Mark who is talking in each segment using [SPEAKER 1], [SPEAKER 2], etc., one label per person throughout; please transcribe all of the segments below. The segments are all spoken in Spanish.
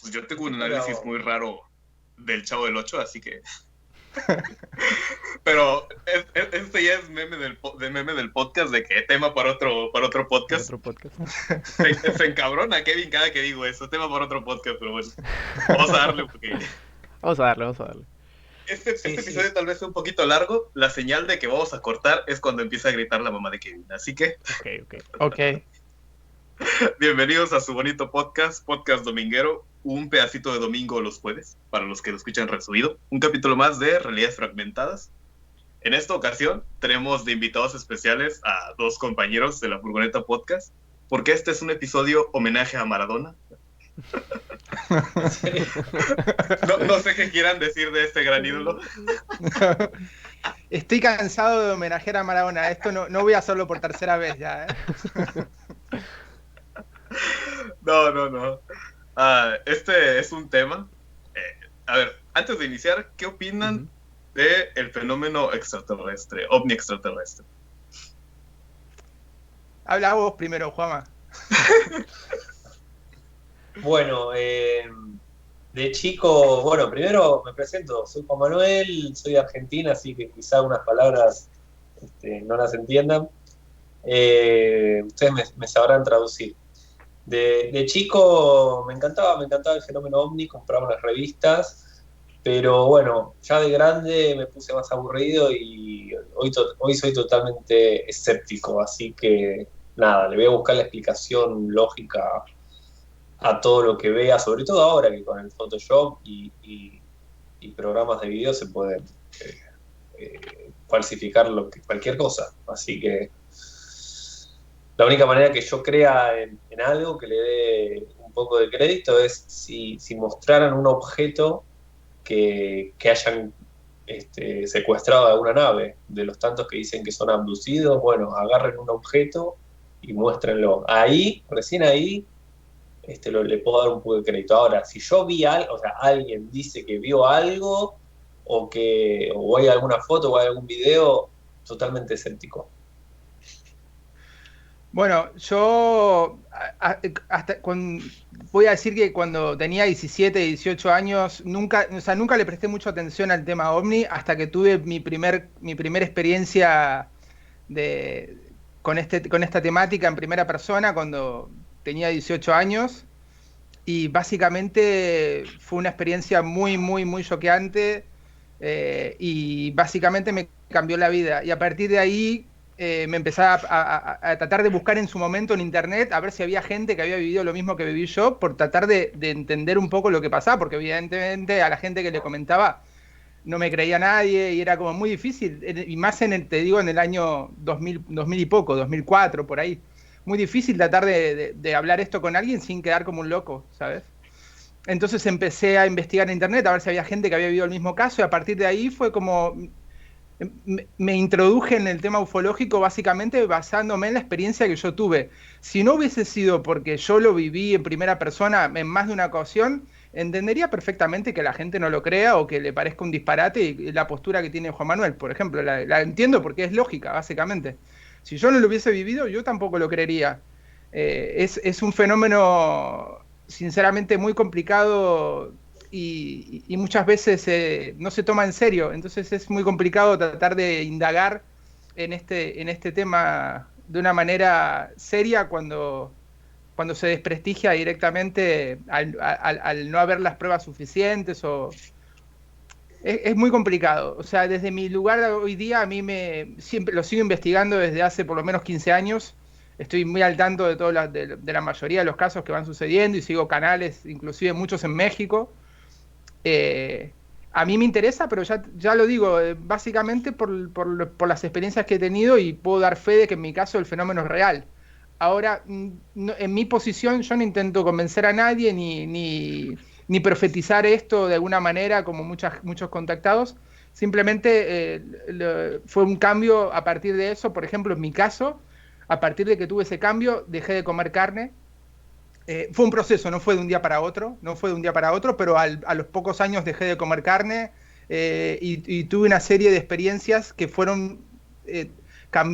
[SPEAKER 1] Pues yo tengo un análisis muy raro del Chavo del Ocho, así que... Pero este ya es meme del podcast, de que tema para otro
[SPEAKER 2] Para
[SPEAKER 1] podcast.
[SPEAKER 2] otro podcast.
[SPEAKER 1] Se encabrona Kevin cada que digo eso, tema para otro podcast, pero bueno, vamos a darle porque
[SPEAKER 2] Vamos a darle, vamos a darle.
[SPEAKER 1] este
[SPEAKER 3] Sí,
[SPEAKER 1] episodio
[SPEAKER 3] sí.
[SPEAKER 1] tal vez sea un poquito largo. La señal de que vamos a cortar es cuando empieza a gritar la mamá de Kevin. Así que
[SPEAKER 2] Ok.
[SPEAKER 3] Ok.
[SPEAKER 1] bienvenidos a su bonito podcast dominguero, un pedacito de domingo los jueves, para los que lo escuchan resubido. Un capítulo más de Realidades Fragmentadas. En esta ocasión tenemos de invitados especiales a dos compañeros de la Furgoneta Podcast, porque este es un episodio homenaje a Maradona.
[SPEAKER 3] ¿En serio?
[SPEAKER 1] No sé qué quieran decir de este gran ídolo.
[SPEAKER 4] Estoy cansado de homenajear a Maradona. Esto no voy a hacerlo por tercera vez ya, ¿eh?
[SPEAKER 1] No. Este es un tema. A ver, antes de iniciar, ¿qué opinan del fenómeno extraterrestre, ovni extraterrestre?
[SPEAKER 4] Habla vos primero, Juanma.
[SPEAKER 3] Bueno, de chico, bueno, primero me presento, soy Juan Manuel, soy de Argentina, así que quizá unas palabras no las entiendan. Ustedes me sabrán traducir. De chico me encantaba el fenómeno ovni, compraba unas revistas, pero bueno, ya de grande me puse más aburrido y hoy soy totalmente escéptico, así que nada, le voy a buscar la explicación lógica a todo lo que vea, sobre todo ahora que con el Photoshop y programas de video se pueden falsificar cualquier cosa. Así que la única manera que yo crea en algo, que le dé un poco de crédito, es si mostraran un objeto que hayan secuestrado a alguna nave. De los tantos que dicen que son abducidos, bueno, agarren un objeto y muéstrenlo. Ahí, recién ahí, le puedo dar un poco de crédito. Ahora, si yo vi algo, o sea, alguien dice que vio algo, o hay alguna foto o hay algún video, totalmente escéptico.
[SPEAKER 4] Bueno, yo voy a decir que cuando tenía 17, 18 años, nunca le presté mucha atención al tema ovni hasta que tuve mi primer experiencia con esta temática en primera persona cuando tenía 18 años. Y básicamente fue una experiencia muy choqueante, y básicamente me cambió la vida. Y a partir de ahí me empecé a tratar de buscar en su momento en internet a ver si había gente que había vivido lo mismo que viví yo, por tratar de entender un poco lo que pasaba, porque evidentemente a la gente que le comentaba no me creía nadie y era como muy difícil, y más te digo, en el año 2000 y poco, 2004, por ahí. Muy difícil tratar de hablar esto con alguien sin quedar como un loco, ¿sabes? Entonces empecé a investigar en internet a ver si había gente que había vivido el mismo caso, y a partir de ahí fue como me introduje en el tema ufológico básicamente basándome en la experiencia que yo tuve. Si no hubiese sido porque yo lo viví en primera persona en más de una ocasión, entendería perfectamente que la gente no lo crea o que le parezca un disparate, y la postura que tiene Juan Manuel, por ejemplo, la entiendo porque es lógica, básicamente. Si yo no lo hubiese vivido, yo tampoco lo creería. Es un fenómeno sinceramente muy complicado, y muchas veces no se toma en serio. Entonces es muy complicado tratar de indagar en este tema de una manera seria cuando se desprestigia directamente al no haber las pruebas suficientes. Es muy complicado. O sea, desde mi lugar hoy día, siempre lo sigo investigando desde hace por lo menos 15 años. Estoy muy al tanto de la mayoría de los casos que van sucediendo, y sigo canales, inclusive muchos en México. A mí me interesa, pero ya lo digo, básicamente por las experiencias que he tenido, y puedo dar fe de que en mi caso el fenómeno es real. Ahora, en mi posición, yo no intento convencer a nadie ni profetizar esto de alguna manera como muchos contactados. Simplemente fue un cambio a partir de eso. Por ejemplo, en mi caso, a partir de que tuve ese cambio, dejé de comer carne. Fue un proceso, no fue de un día para otro, pero a los pocos años dejé de comer carne, y tuve una serie de experiencias que fueron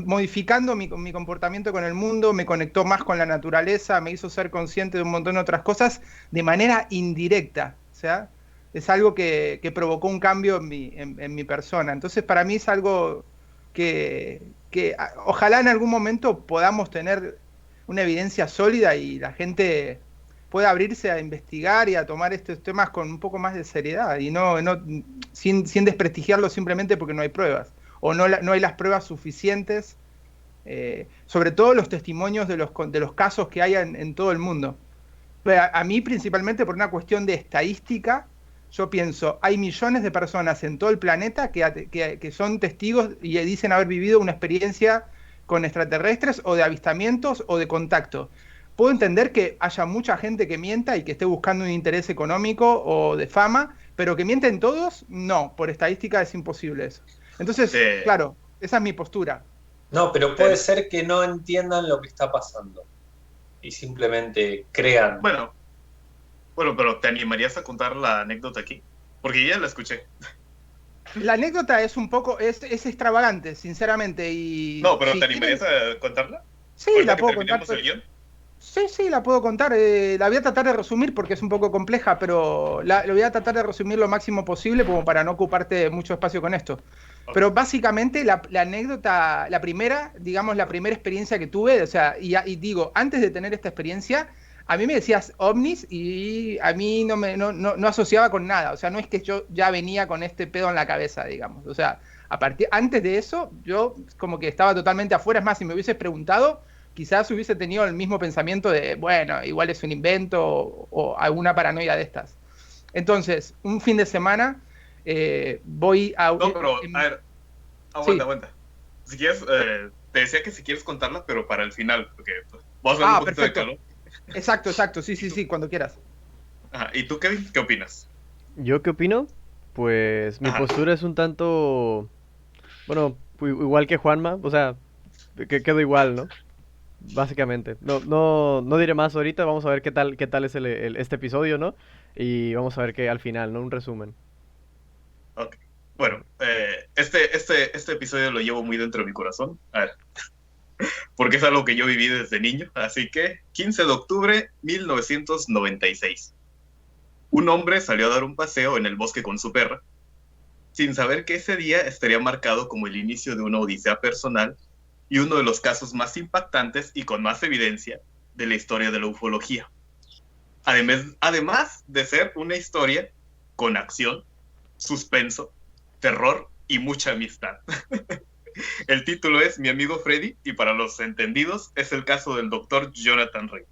[SPEAKER 4] modificando mi comportamiento con el mundo, me conectó más con la naturaleza, me hizo ser consciente de un montón de otras cosas de manera indirecta. O sea, es algo que provocó un cambio en mi persona. Entonces, para mí es algo que ojalá en algún momento podamos tener una evidencia sólida y la gente pueda abrirse a investigar y a tomar estos temas con un poco más de seriedad y sin desprestigiarlo simplemente porque no hay pruebas o no hay las pruebas suficientes, sobre todo los testimonios de los casos que hay en todo el mundo. A mí principalmente por una cuestión de estadística, yo pienso, hay millones de personas en todo el planeta que son testigos y dicen haber vivido una experiencia con extraterrestres o de avistamientos o de contacto. Puedo entender que haya mucha gente que mienta y que esté buscando un interés económico o de fama, pero que mienten todos, no, por estadística es imposible eso. Entonces, claro, esa es mi postura.
[SPEAKER 3] No, pero puede ser que no entiendan lo que está pasando y simplemente crean.
[SPEAKER 1] Bueno, pero ¿te animarías a contar la anécdota aquí? Porque ya la escuché.
[SPEAKER 4] La anécdota es un poco, es extravagante, sinceramente.
[SPEAKER 1] No, pero ¿te animarías a contarla?
[SPEAKER 4] Sí, la puedo contar. Sí, la puedo contar. La voy a tratar de resumir porque es un poco compleja, pero lo voy a tratar de resumir lo máximo posible como para no ocuparte mucho espacio con esto. Okay. Pero básicamente la anécdota, la primera experiencia que tuve, o sea, y digo, antes de tener esta experiencia, a mí me decías ovnis y a mí no asociaba con nada. O sea, no es que yo ya venía con este pedo en la cabeza, digamos. O sea, antes de eso, yo como que estaba totalmente afuera. Es más, si me hubieses preguntado, quizás hubiese tenido el mismo pensamiento de, bueno, igual es un invento o alguna paranoia de estas. Entonces, un fin de semana voy a...
[SPEAKER 1] No, pero, a ver, aguanta. Si quieres, te decía que si quieres contarla, pero para el final, porque pues, vamos a dar un poquito
[SPEAKER 4] perfecto.
[SPEAKER 1] de calor.
[SPEAKER 4] Exacto, sí, cuando quieras.
[SPEAKER 1] Ajá. ¿Y tú, Kevin, qué opinas?
[SPEAKER 2] ¿Yo qué opino? Pues mi postura es un tanto, bueno, igual que Juanma, o sea, que quedo igual, ¿no? Básicamente. No diré más ahorita, vamos a ver qué tal es este episodio, ¿no? Y vamos a ver qué al final, ¿no? Un resumen.
[SPEAKER 1] Ok. Bueno, este episodio lo llevo muy dentro de mi corazón. A ver. Porque es algo que yo viví desde niño. Así que, 15 de octubre 1996. Un hombre salió a dar un paseo en el bosque con su perra, sin saber que ese día estaría marcado como el inicio de una odisea personal y uno de los casos más impactantes y con más evidencia de la historia de la ufología. Además de ser una historia con acción, suspenso, terror y mucha amistad. El título es Mi amigo Freddy, y para los entendidos es el caso del doctor Jonathan Reed.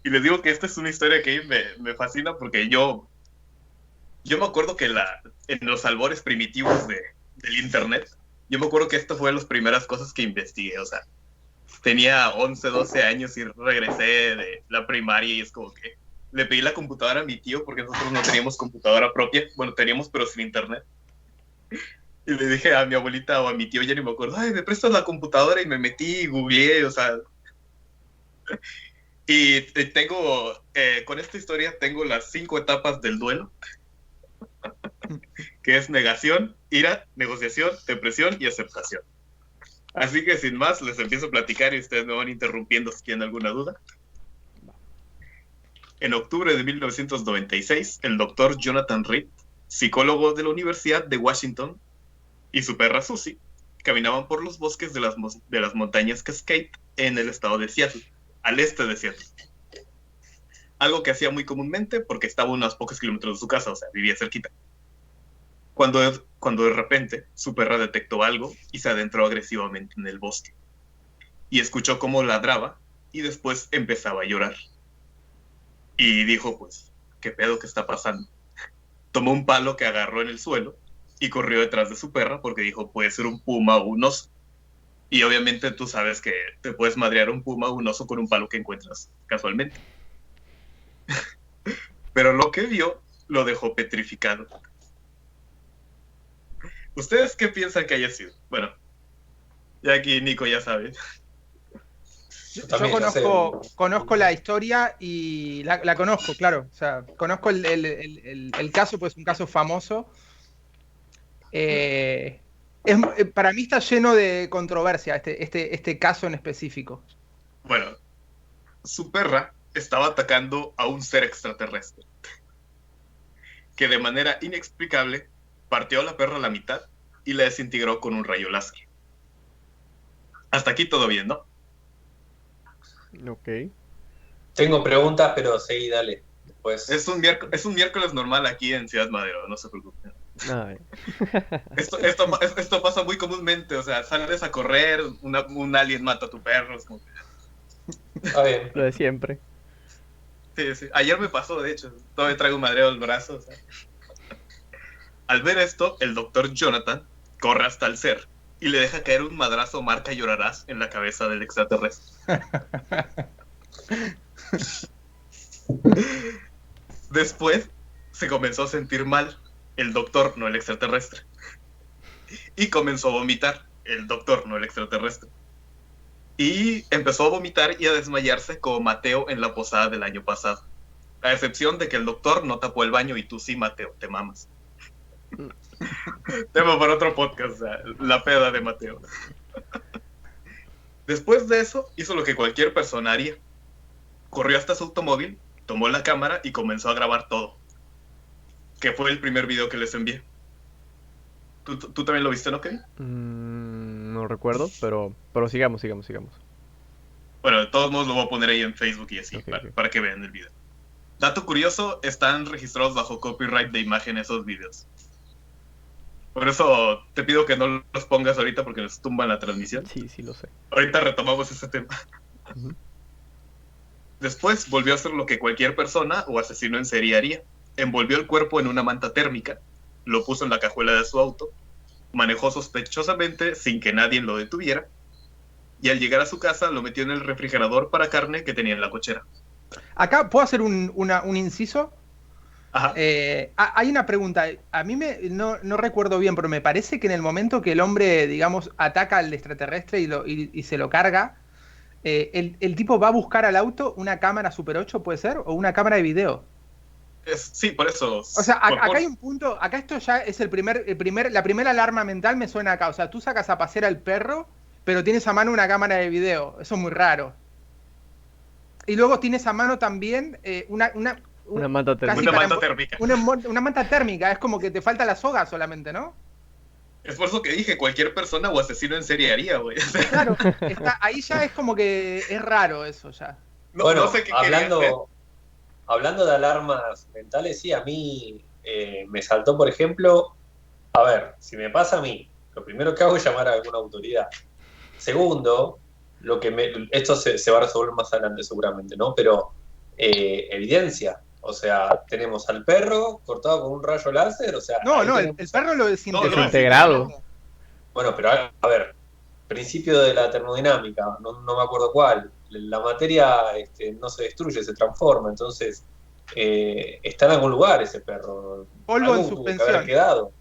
[SPEAKER 1] Y les digo que esta es una historia que me fascina porque yo me acuerdo que en los albores primitivos del internet, yo me acuerdo que esta fue de las primeras cosas que investigué. O sea, tenía 11, 12 años y regresé de la primaria y es como que le pedí la computadora a mi tío porque nosotros no teníamos computadora propia. Bueno, teníamos, pero sin internet. Y le dije a mi abuelita o a mi tío, ya ni me acuerdo, ay, ¿me prestas la computadora? Y me metí y googleé, o sea. Y tengo, con esta historia tengo las 5 etapas del duelo, que es negación, ira, negociación, depresión y aceptación. Así que sin más, les empiezo a platicar y ustedes me van interrumpiendo si tienen alguna duda. En octubre de 1996, el doctor Jonathan Reed, psicólogo de la Universidad de Washington, y su perra Susie caminaban por los bosques de las montañas Cascade en el estado de Seattle, al este de Seattle. Algo que hacía muy comúnmente porque estaba a unos pocos kilómetros de su casa, o sea, vivía cerquita. Cuando de repente su perra detectó algo y se adentró agresivamente en el bosque. Y escuchó cómo ladraba y después empezaba a llorar. Y dijo, pues, ¿qué pedo que está pasando? Tomó un palo que agarró en el suelo y corrió detrás de su perra porque dijo, puede ser un puma o un oso. Y obviamente tú sabes que te puedes madrear un puma o un oso con un palo que encuentras casualmente. Pero lo que vio lo dejó petrificado. ¿Ustedes qué piensan que haya sido? Bueno, ya aquí Nico ya sabe.
[SPEAKER 4] Yo conozco la historia y la conozco, claro. O sea, conozco el caso, pues es un caso famoso. Para mí está lleno de controversia este caso en específico.
[SPEAKER 1] Bueno, su perra estaba atacando a un ser extraterrestre que de manera inexplicable partió a la perra a la mitad y la desintegró con un rayo láser. Hasta aquí todo bien, ¿no?
[SPEAKER 2] Ok.
[SPEAKER 3] Tengo preguntas, pero seguí, dale. Después.
[SPEAKER 1] Es un miércoles normal aquí en Ciudad Madero, no se preocupen.
[SPEAKER 2] Ay.
[SPEAKER 1] Esto pasa muy comúnmente, o sea, sales a correr, un alien mata a tu perro. Es como que...
[SPEAKER 3] Está bien.
[SPEAKER 2] Lo de siempre.
[SPEAKER 1] Sí, sí. Ayer me pasó, de hecho, todavía traigo un madreo al brazo. O sea. Al ver esto, el doctor Jonathan corre hasta el ser y le deja caer un madrazo marca llorarás en la cabeza del extraterrestre. Después se comenzó a sentir mal, el doctor, no el extraterrestre. Y comenzó a vomitar, el doctor, no el extraterrestre. Y empezó a vomitar y a desmayarse como Mateo en la posada del año pasado. A excepción de que el doctor no tapó el baño y tú sí, Mateo, te mamas. Tema para otro podcast, o sea, la peda de Mateo. Después de eso, hizo lo que cualquier persona haría. Corrió hasta su automóvil, tomó la cámara y comenzó a grabar todo. Que fue el primer video que les envié. ¿Tú también lo viste, no, Kevin?
[SPEAKER 2] No recuerdo, pero sigamos.
[SPEAKER 1] Bueno, de todos modos lo voy a poner ahí en Facebook y así,
[SPEAKER 2] Ok.
[SPEAKER 1] para que vean el video. Dato curioso, están registrados bajo copyright de imagen esos videos. Por eso te pido que no los pongas ahorita porque nos tumban la transmisión.
[SPEAKER 2] Sí, lo sé.
[SPEAKER 1] Ahorita retomamos ese tema.
[SPEAKER 2] Ujú.
[SPEAKER 1] Después volvió a hacer lo que cualquier persona o asesino en serie haría. Envolvió el cuerpo en una manta térmica, lo puso en la cajuela de su auto, manejó sospechosamente sin que nadie lo detuviera, y al llegar a su casa lo metió en el refrigerador para carne que tenía en la cochera.
[SPEAKER 4] Acá puedo hacer un inciso.
[SPEAKER 1] Ajá.
[SPEAKER 4] Hay una pregunta. A mí no recuerdo bien, pero me parece que en el momento que el hombre, digamos, ataca al extraterrestre y se lo carga, el tipo va a buscar al auto una cámara Super 8, ¿puede ser? O una cámara de video.
[SPEAKER 1] Sí, por eso.
[SPEAKER 4] O sea, acá hay un punto, acá esto ya es la primera alarma mental me suena acá. O sea, tú sacas a pasear al perro, pero tienes a mano una cámara de video. Eso es muy raro. Y luego tienes a mano también
[SPEAKER 2] Una manta
[SPEAKER 4] casi
[SPEAKER 2] térmica.
[SPEAKER 1] Una manta térmica.
[SPEAKER 4] una manta térmica. Es como que te falta la soga solamente, ¿no?
[SPEAKER 1] Es por eso que dije, cualquier persona o asesino en serie haría, güey.
[SPEAKER 4] Claro, ahí ya es como que es raro eso ya.
[SPEAKER 3] Bueno,
[SPEAKER 1] no sé qué quería hacer.
[SPEAKER 3] hablando de alarmas mentales, sí, a mí me saltó, por ejemplo, a ver, si me pasa a mí, lo primero que hago es llamar a alguna autoridad. Segundo, esto se va a resolver más adelante seguramente, ¿no? Pero evidencia, o sea, tenemos al perro cortado con un rayo láser, o sea...
[SPEAKER 4] No,
[SPEAKER 3] ahí
[SPEAKER 4] el
[SPEAKER 3] tenemos-
[SPEAKER 4] perro lo desintegró.
[SPEAKER 2] Desintegrado.
[SPEAKER 3] Bueno, pero a ver, principio de la termodinámica, no me acuerdo cuál, la materia no se destruye, se transforma, entonces está en algún lugar ese perro.
[SPEAKER 4] Polvo en
[SPEAKER 3] Algo tuvo que haber
[SPEAKER 4] suspensión.
[SPEAKER 3] quedado.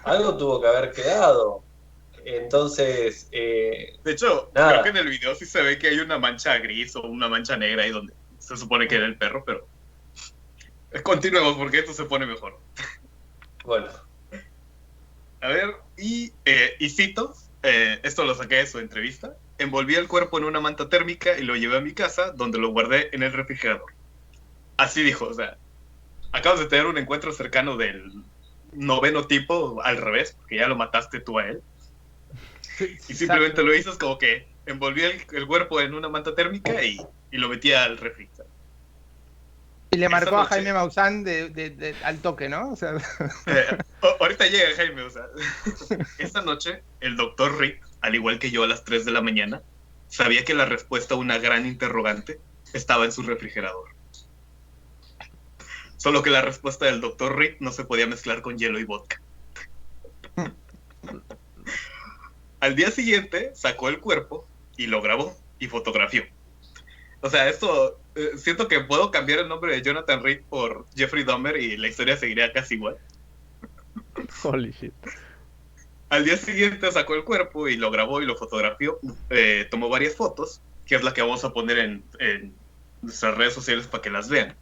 [SPEAKER 3] Algo tuvo que haber quedado. Entonces,
[SPEAKER 1] De hecho,
[SPEAKER 3] nada.
[SPEAKER 1] creo que en el video sí se ve que hay una mancha gris o una mancha negra ahí donde se supone que era el perro, pero continuemos porque esto se pone mejor.
[SPEAKER 3] Bueno,
[SPEAKER 1] A ver, y cito, esto lo saqué de su entrevista, envolví el cuerpo en una manta térmica y lo llevé a mi casa donde lo guardé en el refrigerador. Así dijo, o sea, acabas de tener un encuentro cercano del noveno tipo al revés, porque ya lo mataste tú a él. Y simplemente lo hizo como que envolví el cuerpo en una manta térmica y lo metí al refri.
[SPEAKER 4] Y le marcó a
[SPEAKER 1] noche-
[SPEAKER 4] Jaime Maussan al toque, ¿no? O sea,
[SPEAKER 1] Ahorita llega Jaime, o sea. Esta noche, el doctor Rick, al igual que yo a las 3 de la mañana, sabía que la respuesta a una gran interrogante estaba en su refrigerador. Solo que la respuesta del doctor Rick no se podía mezclar con hielo y vodka. Al día siguiente, sacó el cuerpo y lo grabó y fotografió. O sea, esto, siento que puedo cambiar el nombre de Jonathan Reed por Jeffrey Dahmer y la historia seguiría casi igual.
[SPEAKER 2] Holy shit.
[SPEAKER 1] Al día siguiente sacó el cuerpo y lo grabó y lo fotografió. Tomó varias fotos, que es la que vamos a poner en nuestras redes sociales para que las vean.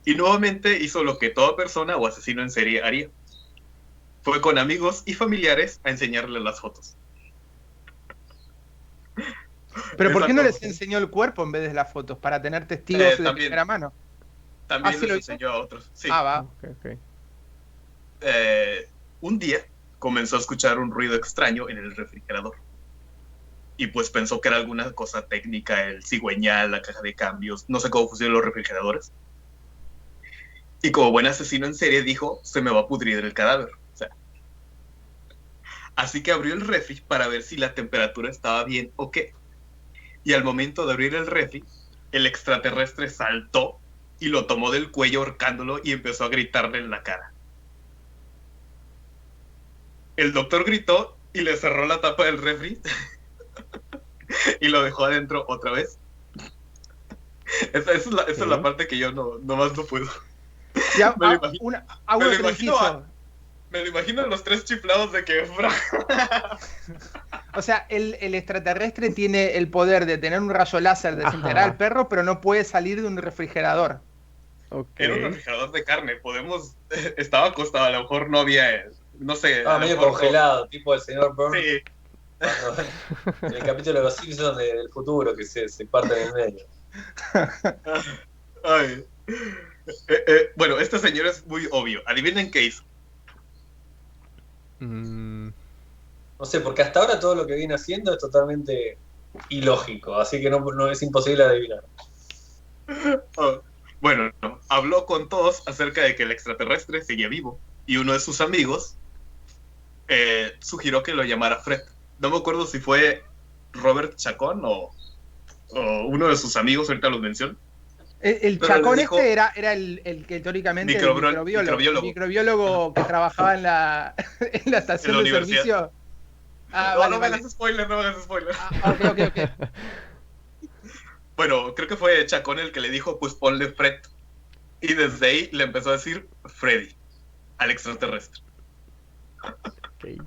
[SPEAKER 1] Y nuevamente hizo lo que toda persona o asesino en serie haría. fue con amigos y familiares a enseñarle las fotos.
[SPEAKER 4] Pero ¿por qué no
[SPEAKER 1] Exacto.
[SPEAKER 4] les enseñó el cuerpo en vez de las fotos? Para tener testigos de
[SPEAKER 1] También.
[SPEAKER 4] primera mano.
[SPEAKER 1] También
[SPEAKER 4] ¿sí
[SPEAKER 1] les
[SPEAKER 4] lo hizo?
[SPEAKER 1] enseñó a otros. Sí.
[SPEAKER 4] Ah, va.
[SPEAKER 2] Ok.
[SPEAKER 1] Un día comenzó a escuchar un ruido extraño en el refrigerador. Y pues pensó que era alguna cosa técnica, el cigüeñal, la caja de cambios, no sé cómo funcionan los refrigeradores. Y como buen asesino en serie dijo, se me va a pudrir el cadáver. O sea, así que abrió el refri para ver si la temperatura estaba bien o qué. Y al momento de abrir el refri, el extraterrestre saltó y lo tomó del cuello ahorcándolo y empezó a gritarle en la cara. El doctor gritó y le cerró la tapa del refri y lo dejó adentro otra vez. Esa es la parte que yo nomás no puedo.
[SPEAKER 4] Ya,
[SPEAKER 1] Me lo imagino.
[SPEAKER 4] hago
[SPEAKER 1] Me lo
[SPEAKER 4] otro
[SPEAKER 1] imagino
[SPEAKER 4] inciso.
[SPEAKER 1] Me lo imagino en los 3 chiflados de que...
[SPEAKER 4] O sea, el extraterrestre tiene el poder de tener un rayo láser, desintegrar al perro, pero no puede salir de un refrigerador.
[SPEAKER 2] Ok.
[SPEAKER 1] Era un refrigerador de carne. Estaba acostado, a lo mejor no había... No sé.
[SPEAKER 3] Estaba
[SPEAKER 1] a lo
[SPEAKER 3] medio
[SPEAKER 1] mejor
[SPEAKER 3] congelado, tipo el señor Burns.
[SPEAKER 1] Sí.
[SPEAKER 3] En el capítulo de los Simpsons del futuro, que se parten en el medio.
[SPEAKER 1] Ay. Bueno, este señor es muy obvio. Adivinen qué hizo.
[SPEAKER 2] Mm,
[SPEAKER 3] No sé, porque hasta ahora todo lo que viene haciendo es totalmente ilógico, así que no es imposible adivinar.
[SPEAKER 1] Oh, bueno, habló con todos acerca de que el extraterrestre seguía vivo y uno de sus amigos sugirió que lo llamara Fred. No me acuerdo si fue Robert Chacón o uno de sus amigos, ahorita los menciono.
[SPEAKER 4] El
[SPEAKER 1] Pero
[SPEAKER 4] Chacón
[SPEAKER 1] le dijo-
[SPEAKER 4] este era el que teóricamente el
[SPEAKER 1] Microbiólogo.
[SPEAKER 4] microbiólogo que trabajaba en la estación
[SPEAKER 1] En la
[SPEAKER 4] de
[SPEAKER 1] universidad.
[SPEAKER 4] servicio. Ah,
[SPEAKER 1] No,
[SPEAKER 4] vale,
[SPEAKER 1] no me
[SPEAKER 4] vale.
[SPEAKER 1] hagas spoiler, no me hagas spoiler.
[SPEAKER 4] Ah, ok.
[SPEAKER 1] Bueno, creo que fue Chacón el que le dijo, pues ponle Fred. Y desde ahí le empezó a decir Freddy al extraterrestre.
[SPEAKER 2] ok.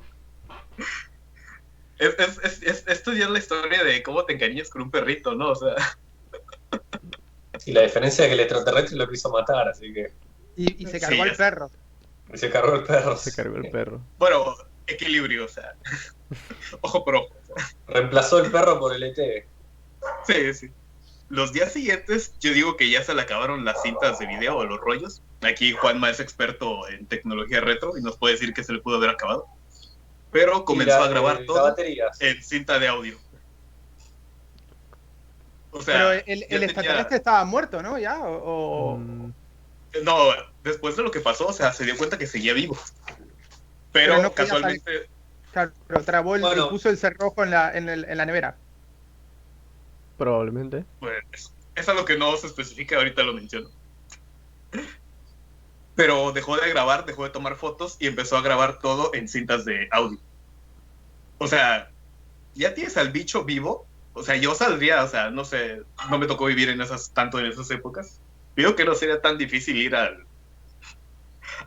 [SPEAKER 1] Esto ya es la historia de cómo te encariñas con un perrito, ¿no? O sea,
[SPEAKER 3] Y la diferencia es que el extraterrestre lo quiso matar, así que
[SPEAKER 4] Y se cargó
[SPEAKER 1] Sí,
[SPEAKER 4] al
[SPEAKER 1] ya sé.
[SPEAKER 4] perro.
[SPEAKER 3] se cargó el perro.
[SPEAKER 2] Se cargó el perro.
[SPEAKER 1] bueno, equilibrio, o sea, ojo por ojo.
[SPEAKER 3] Reemplazó el perro por el ET.
[SPEAKER 1] Sí. Los días siguientes, yo digo que ya se le acabaron las cintas de video o los rollos. Aquí Juanma es experto en tecnología retro y nos puede decir que se le pudo haber acabado. Pero comenzó a grabar
[SPEAKER 3] La
[SPEAKER 1] todo
[SPEAKER 3] batería.
[SPEAKER 1] en cinta de audio. O sea,
[SPEAKER 4] Pero
[SPEAKER 1] ya
[SPEAKER 4] el
[SPEAKER 1] tenía-
[SPEAKER 4] extraterrestre estaba muerto, ¿no? ¿Ya?
[SPEAKER 2] Mm,
[SPEAKER 1] No, después de lo que pasó, o sea, se dio cuenta que seguía vivo. Pero
[SPEAKER 4] Pero no podía
[SPEAKER 1] casualmente,
[SPEAKER 4] Claro, trabó
[SPEAKER 3] Bueno.
[SPEAKER 4] y puso el cerrojo en la nevera.
[SPEAKER 2] probablemente.
[SPEAKER 1] pues, es algo que no se especifica, ahorita lo menciono. Pero dejó de grabar, dejó de tomar fotos y empezó a grabar todo en cintas de audio. O sea, ya tienes al bicho vivo. O sea, yo saldría, o sea, no sé, no me tocó vivir tanto en esas épocas. Digo que no sería tan difícil ir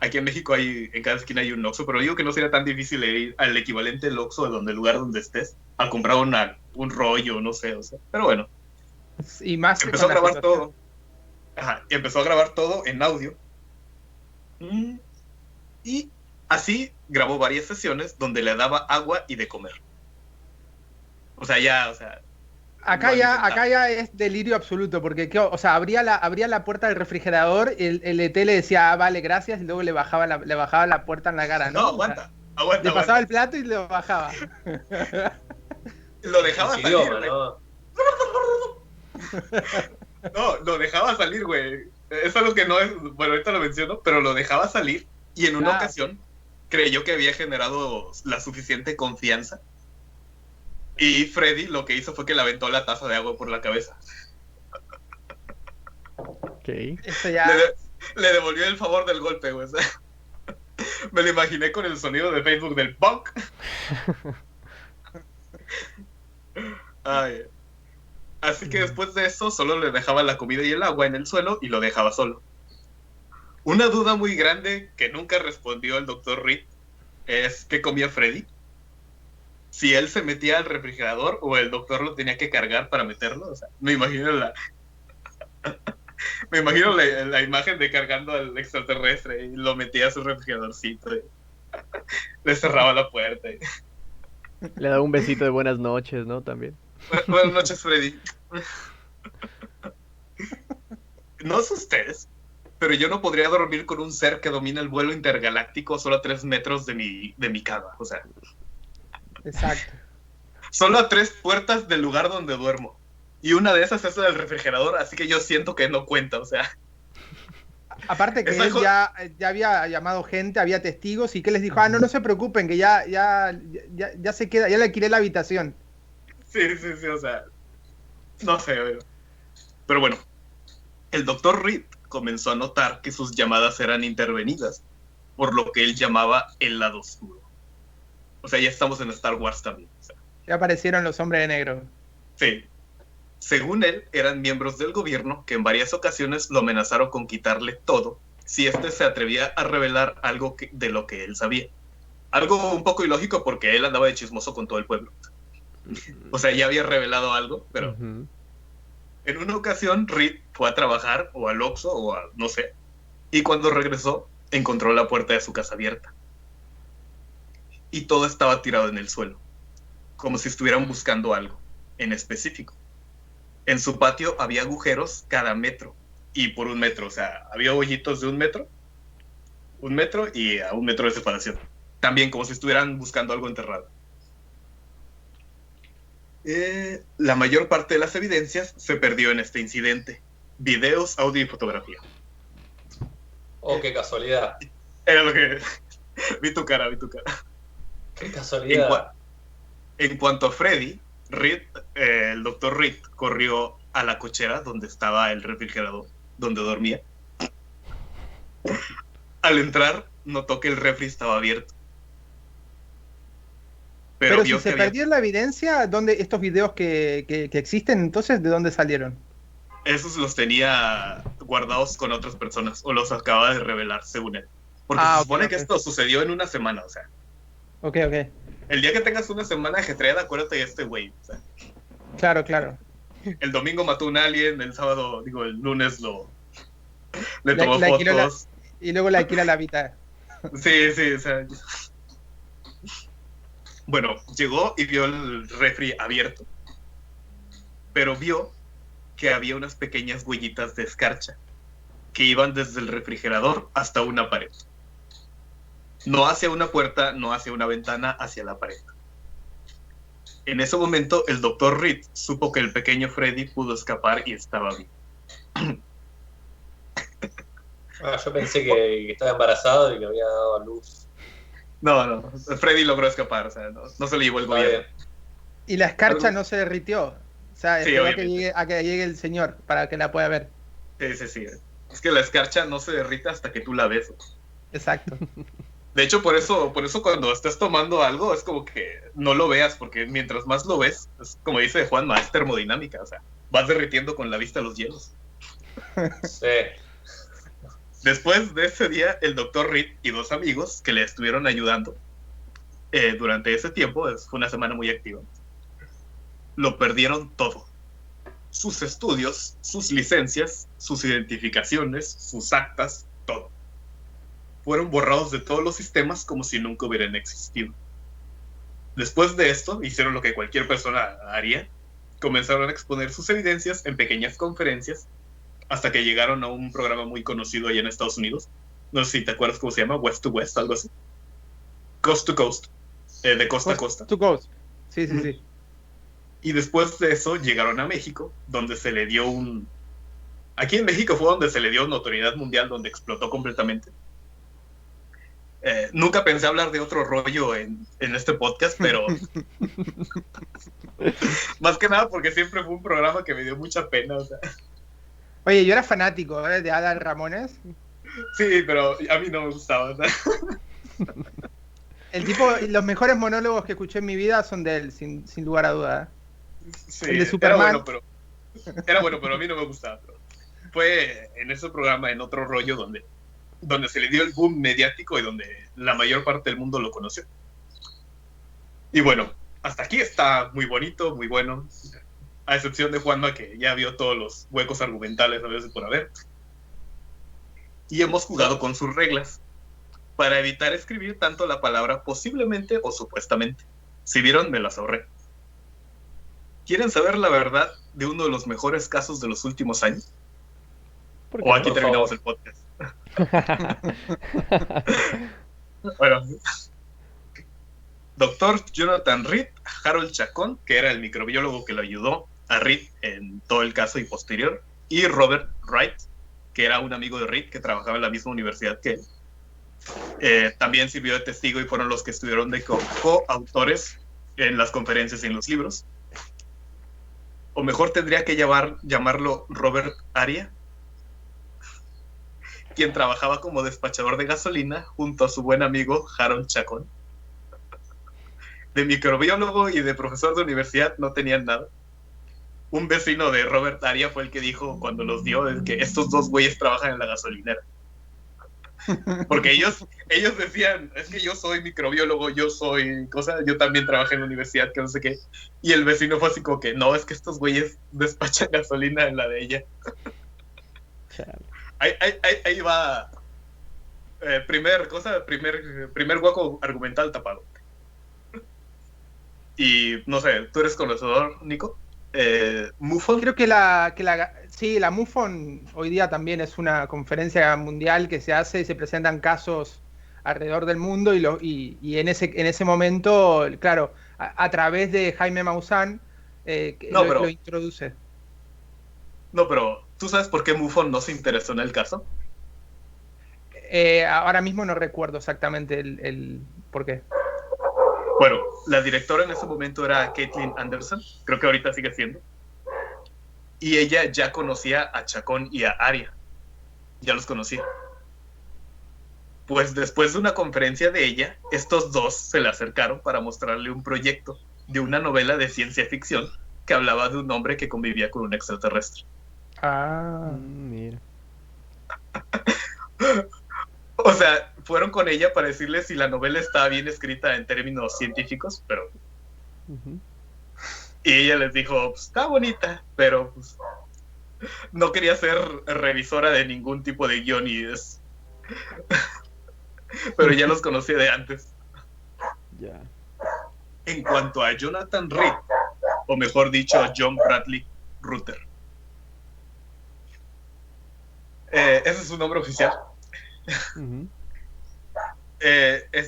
[SPEAKER 1] aquí en México en cada esquina hay un Oxxo, pero digo que no sería tan difícil ir al equivalente del Oxxo el lugar donde estés, a comprar un rollo, no sé, o sea. Pero bueno,
[SPEAKER 4] Y más
[SPEAKER 1] empezó a
[SPEAKER 4] con la
[SPEAKER 1] grabar
[SPEAKER 4] situación.
[SPEAKER 1] todo. Ajá, y empezó a grabar todo en audio. Y así grabó varias sesiones donde le daba agua y de comer. O sea,
[SPEAKER 4] Acá
[SPEAKER 1] no
[SPEAKER 4] ya,
[SPEAKER 1] alimentaba.
[SPEAKER 4] acá ya es delirio absoluto, porque o sea, abría la puerta del refrigerador, el ET le decía, ah, vale, gracias, y luego le bajaba la puerta en la cara, ¿no?
[SPEAKER 1] No,
[SPEAKER 4] O sea,
[SPEAKER 1] aguanta.
[SPEAKER 4] le pasaba el plato y lo bajaba.
[SPEAKER 1] Lo dejaba
[SPEAKER 3] En su
[SPEAKER 1] salir,
[SPEAKER 3] idioma,
[SPEAKER 1] güey.
[SPEAKER 3] ¿no?
[SPEAKER 1] No, lo dejaba salir, güey. Es algo que no es. Bueno, ahorita lo menciono, pero lo dejaba salir y en una
[SPEAKER 4] Ah.
[SPEAKER 1] ocasión creyó que había generado la suficiente confianza. Y Freddy lo que hizo fue que le aventó la taza de agua por la cabeza.
[SPEAKER 2] Ok.
[SPEAKER 4] Esto ya.
[SPEAKER 1] Le devolvió el favor del golpe, güey. O sea, me lo imaginé con el sonido de Facebook del punk. Ay. Así que después de eso solo le dejaba la comida y el agua en el suelo y lo dejaba solo. Una duda muy grande que nunca respondió el Dr. Reed es ¿qué comía Freddy? Si él se metía al refrigerador o el doctor lo tenía que cargar para meterlo. O sea, me imagino la imagen de cargando al extraterrestre y lo metía a su refrigeradorcito. Le cerraba la puerta.
[SPEAKER 2] Le daba un besito de buenas noches, ¿no? También.
[SPEAKER 1] Buenas noches, Freddy. No sé ustedes, pero yo no podría dormir con un ser que domina el vuelo intergaláctico solo a 3 metros de mi cama. O sea,
[SPEAKER 4] Exacto.
[SPEAKER 1] solo a 3 puertas del lugar donde duermo. Y una de esas es la del refrigerador, así que yo siento que no cuenta, o sea.
[SPEAKER 4] Aparte que
[SPEAKER 1] Esa
[SPEAKER 4] él ya había llamado gente, había testigos y que les dijo, no se preocupen, que ya se queda, ya le alquilé la habitación.
[SPEAKER 1] Sí, o sea, no sé, pero bueno, el doctor Reed comenzó a notar que sus llamadas eran intervenidas, por lo que él llamaba el lado oscuro. O sea, ya estamos en Star Wars también. O sea.
[SPEAKER 4] Ya aparecieron los hombres de negro.
[SPEAKER 1] Sí. Según él, eran miembros del gobierno que en varias ocasiones lo amenazaron con quitarle todo si éste se atrevía a revelar algo de lo que él sabía. Algo un poco ilógico porque él andaba de chismoso con todo el pueblo. O sea, ya había revelado algo, pero... En una ocasión, Reed fue a trabajar, o al Oxxo, o a no sé, y cuando regresó, encontró la puerta de su casa abierta. Y todo estaba tirado en el suelo, como si estuvieran buscando algo en específico. En su patio había agujeros cada metro, y por 1 metro, o sea, había hoyitos de 1 metro, 1 metro y a 1 metro de separación. También como si estuvieran buscando algo enterrado. La mayor parte de las evidencias se perdió en este incidente. Videos, audio y fotografía.
[SPEAKER 3] Oh, qué casualidad.
[SPEAKER 1] Era lo que... vi tu cara.
[SPEAKER 3] Qué casualidad.
[SPEAKER 1] En cuanto a Freddy, el doctor Reed corrió a la cochera donde estaba el refrigerador, donde dormía. Al entrar, notó que el refri estaba abierto.
[SPEAKER 4] Pero si se perdió la evidencia, ¿dónde estos videos que existen, entonces, de dónde salieron?
[SPEAKER 1] Esos los tenía guardados con otras personas, o los acaba de revelar, según él. Porque se supone que esto sucedió en 1 semana, o sea.
[SPEAKER 4] Ok.
[SPEAKER 1] El día que tengas 1 semana ajetreada, acuérdate de este güey. O sea.
[SPEAKER 4] Claro.
[SPEAKER 1] El domingo mató un alien, el lunes le tomó fotos.
[SPEAKER 4] Y luego le alquila la mitad.
[SPEAKER 1] Sí, o sea. Bueno, llegó y vio el refri abierto. Pero vio que había unas pequeñas huellitas de escarcha que iban desde el refrigerador hasta una pared. No hacia una puerta, no hacia una ventana, hacia la pared. En ese momento, el doctor Reed supo que el pequeño Freddy pudo escapar y estaba vivo.
[SPEAKER 3] Yo pensé que estaba embarazado y que había dado a luz.
[SPEAKER 1] No, Freddy logró escapar, o sea, no se le llevó el gobierno.
[SPEAKER 4] Y la escarcha no se derritió. O sea,
[SPEAKER 1] sí,
[SPEAKER 4] esperó a que llegue el señor para que la pueda ver.
[SPEAKER 1] Sí. Es que la escarcha no se derrita hasta que tú la ves.
[SPEAKER 4] Exacto.
[SPEAKER 1] De hecho, por eso cuando estás tomando algo, es como que no lo veas, porque mientras más lo ves, es como dice Juanma, es termodinámica, o sea, vas derritiendo con la vista los hielos.
[SPEAKER 3] Sí.
[SPEAKER 1] Después de ese día, el doctor Reed y 2 amigos que le estuvieron ayudando durante ese tiempo, fue una semana muy activa, lo perdieron todo. Sus estudios, sus licencias, sus identificaciones, sus actas, todo. Fueron borrados de todos los sistemas como si nunca hubieran existido. Después de esto, hicieron lo que cualquier persona haría. Comenzaron a exponer sus evidencias en pequeñas conferencias hasta que llegaron a un programa muy conocido allá en Estados Unidos. No sé si te acuerdas cómo se llama, West to West, algo así. Coast to Coast, de costa a costa.
[SPEAKER 4] Coast to Coast. Sí.
[SPEAKER 1] Y después de eso llegaron a México, donde se le dio Aquí en México fue donde se le dio notoriedad mundial, donde explotó completamente. Nunca pensé hablar de otro rollo en este podcast, pero más que nada porque siempre fue un programa que me dio mucha pena, o sea.
[SPEAKER 4] Oye, yo era fanático de Adal Ramones.
[SPEAKER 1] Sí, pero a mí no me gustaba, o sea.
[SPEAKER 4] Los mejores monólogos que escuché en mi vida son de él, sin lugar a duda.
[SPEAKER 1] Sí,
[SPEAKER 4] el de Superman.
[SPEAKER 1] Era bueno, pero a mí no me gustaba. Pero fue en ese programa, en otro rollo, donde se le dio el boom mediático y donde la mayor parte del mundo lo conoció. Y bueno, hasta aquí está muy bonito, muy bueno, a excepción de Juanma, que ya vio todos los huecos argumentales a veces por haber. Y hemos jugado con sus reglas. para evitar escribir tanto la palabra posiblemente o supuestamente. Si vieron, me las ahorré. ¿Quieren saber la verdad de uno de los mejores casos de los últimos años?
[SPEAKER 2] ¿Por qué
[SPEAKER 1] O aquí
[SPEAKER 2] no?
[SPEAKER 1] terminamos el podcast. Bueno, Dr. Jonathan Reed, Harold Chacón, que era el microbiólogo que lo ayudó a Reed en todo el caso y posterior, y Robert Wright, que era un amigo de Reed que trabajaba en la misma universidad que él. También sirvió de testigo y fueron los que estuvieron de coautores en las conferencias y en los libros. O mejor tendría que llamarlo Robert Aria, quien trabajaba como despachador de gasolina junto a su buen amigo Harold Chacón. De microbiólogo y de profesor de universidad no tenían nada. Un vecino de Robert Aria fue el que dijo cuando los dio que estos dos güeyes trabajan en la gasolinera. Porque ellos decían, es que yo soy microbiólogo, yo también trabajé en la universidad, que no sé qué. Y el vecino fue así como que, no, es que estos güeyes despachan gasolina en la de ella. Ahí va. Primer hueco argumental tapado. Y no sé, ¿tú eres conocedor, Nico? ¿MUFON?
[SPEAKER 4] Creo que sí, la MUFON hoy día también es una conferencia mundial que se hace y se presentan casos alrededor del mundo y en ese momento, claro, a través de Jaime Maussan lo introduce.
[SPEAKER 1] No, pero ¿tú sabes por qué MUFON no se interesó en el caso?
[SPEAKER 4] Ahora mismo no recuerdo exactamente el por qué.
[SPEAKER 1] Bueno, la directora en ese momento era Caitlin Anderson, creo que ahorita sigue siendo. Y ella ya conocía a Chacón y a Aria. Ya los conocía. Pues después de una conferencia de ella, estos dos se le acercaron para mostrarle un proyecto de una novela de ciencia ficción que hablaba de un hombre que convivía con un extraterrestre.
[SPEAKER 2] Mira.
[SPEAKER 1] O sea, fueron con ella para decirle si la novela estaba bien escrita en términos científicos, pero... Y ella les dijo, pues, está bonita, pero pues, no quería ser revisora de ningún tipo de guión y es... Pero ya los conocía de antes.
[SPEAKER 2] Ya.
[SPEAKER 1] En cuanto a Jonathan Reed, o mejor dicho, John Bradley Rutter. Ese es su nombre oficial.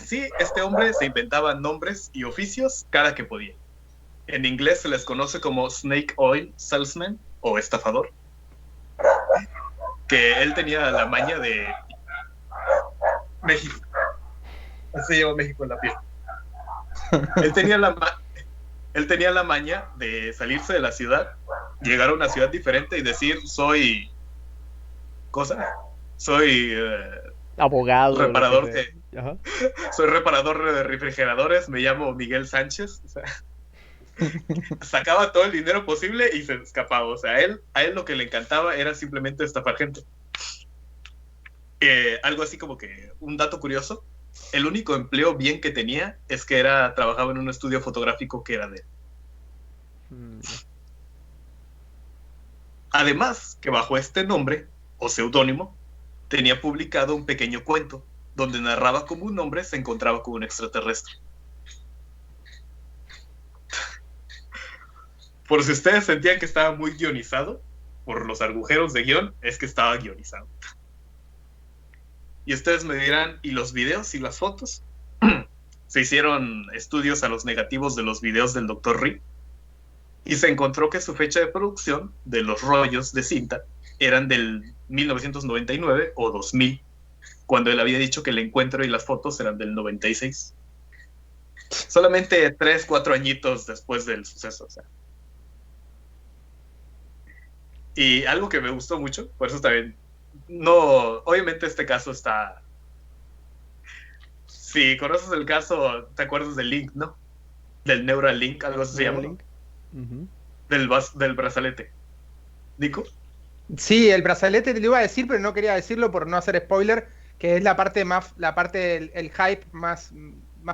[SPEAKER 1] Sí, este hombre se inventaba nombres y oficios cada que podía. En inglés se les conoce como Snake Oil Salesman o estafador. Que él tenía la maña de México. Así lleva México en la piel. Él tenía la maña de salirse de la ciudad, llegar a una ciudad diferente y decir, soy
[SPEAKER 2] abogado.
[SPEAKER 1] Reparador soy reparador de refrigeradores, me llamo Miguel Sánchez. O sea, sacaba todo el dinero posible y se escapaba. O sea, a él lo que le encantaba era simplemente estafar gente. Algo así como que un dato curioso, el único empleo bien que tenía es que trabajaba en un estudio fotográfico que era de él. Además, que bajo este nombre o seudónimo tenía publicado un pequeño cuento donde narraba cómo un hombre se encontraba con un extraterrestre. Por si ustedes sentían que estaba muy guionizado, por los agujeros de guión, es que estaba guionizado. Y ustedes me dirán, ¿y los videos y las fotos? Se hicieron estudios a los negativos de los videos del Dr. Reed y se encontró que su fecha de producción de los rollos de cinta eran del 1999 o 2000, cuando él había dicho que el encuentro y las fotos eran del 96. Solamente 3-4 añitos después del suceso. O sea. Y algo que me gustó mucho, por eso también, obviamente este caso está... Si conoces el caso, te acuerdas del Link, ¿no? Del Neuralink, algo así se llama. Del brazalete. ¿Nico?
[SPEAKER 4] Sí, el brazalete te lo iba a decir, pero no quería decirlo por no hacer spoiler, que es el hype más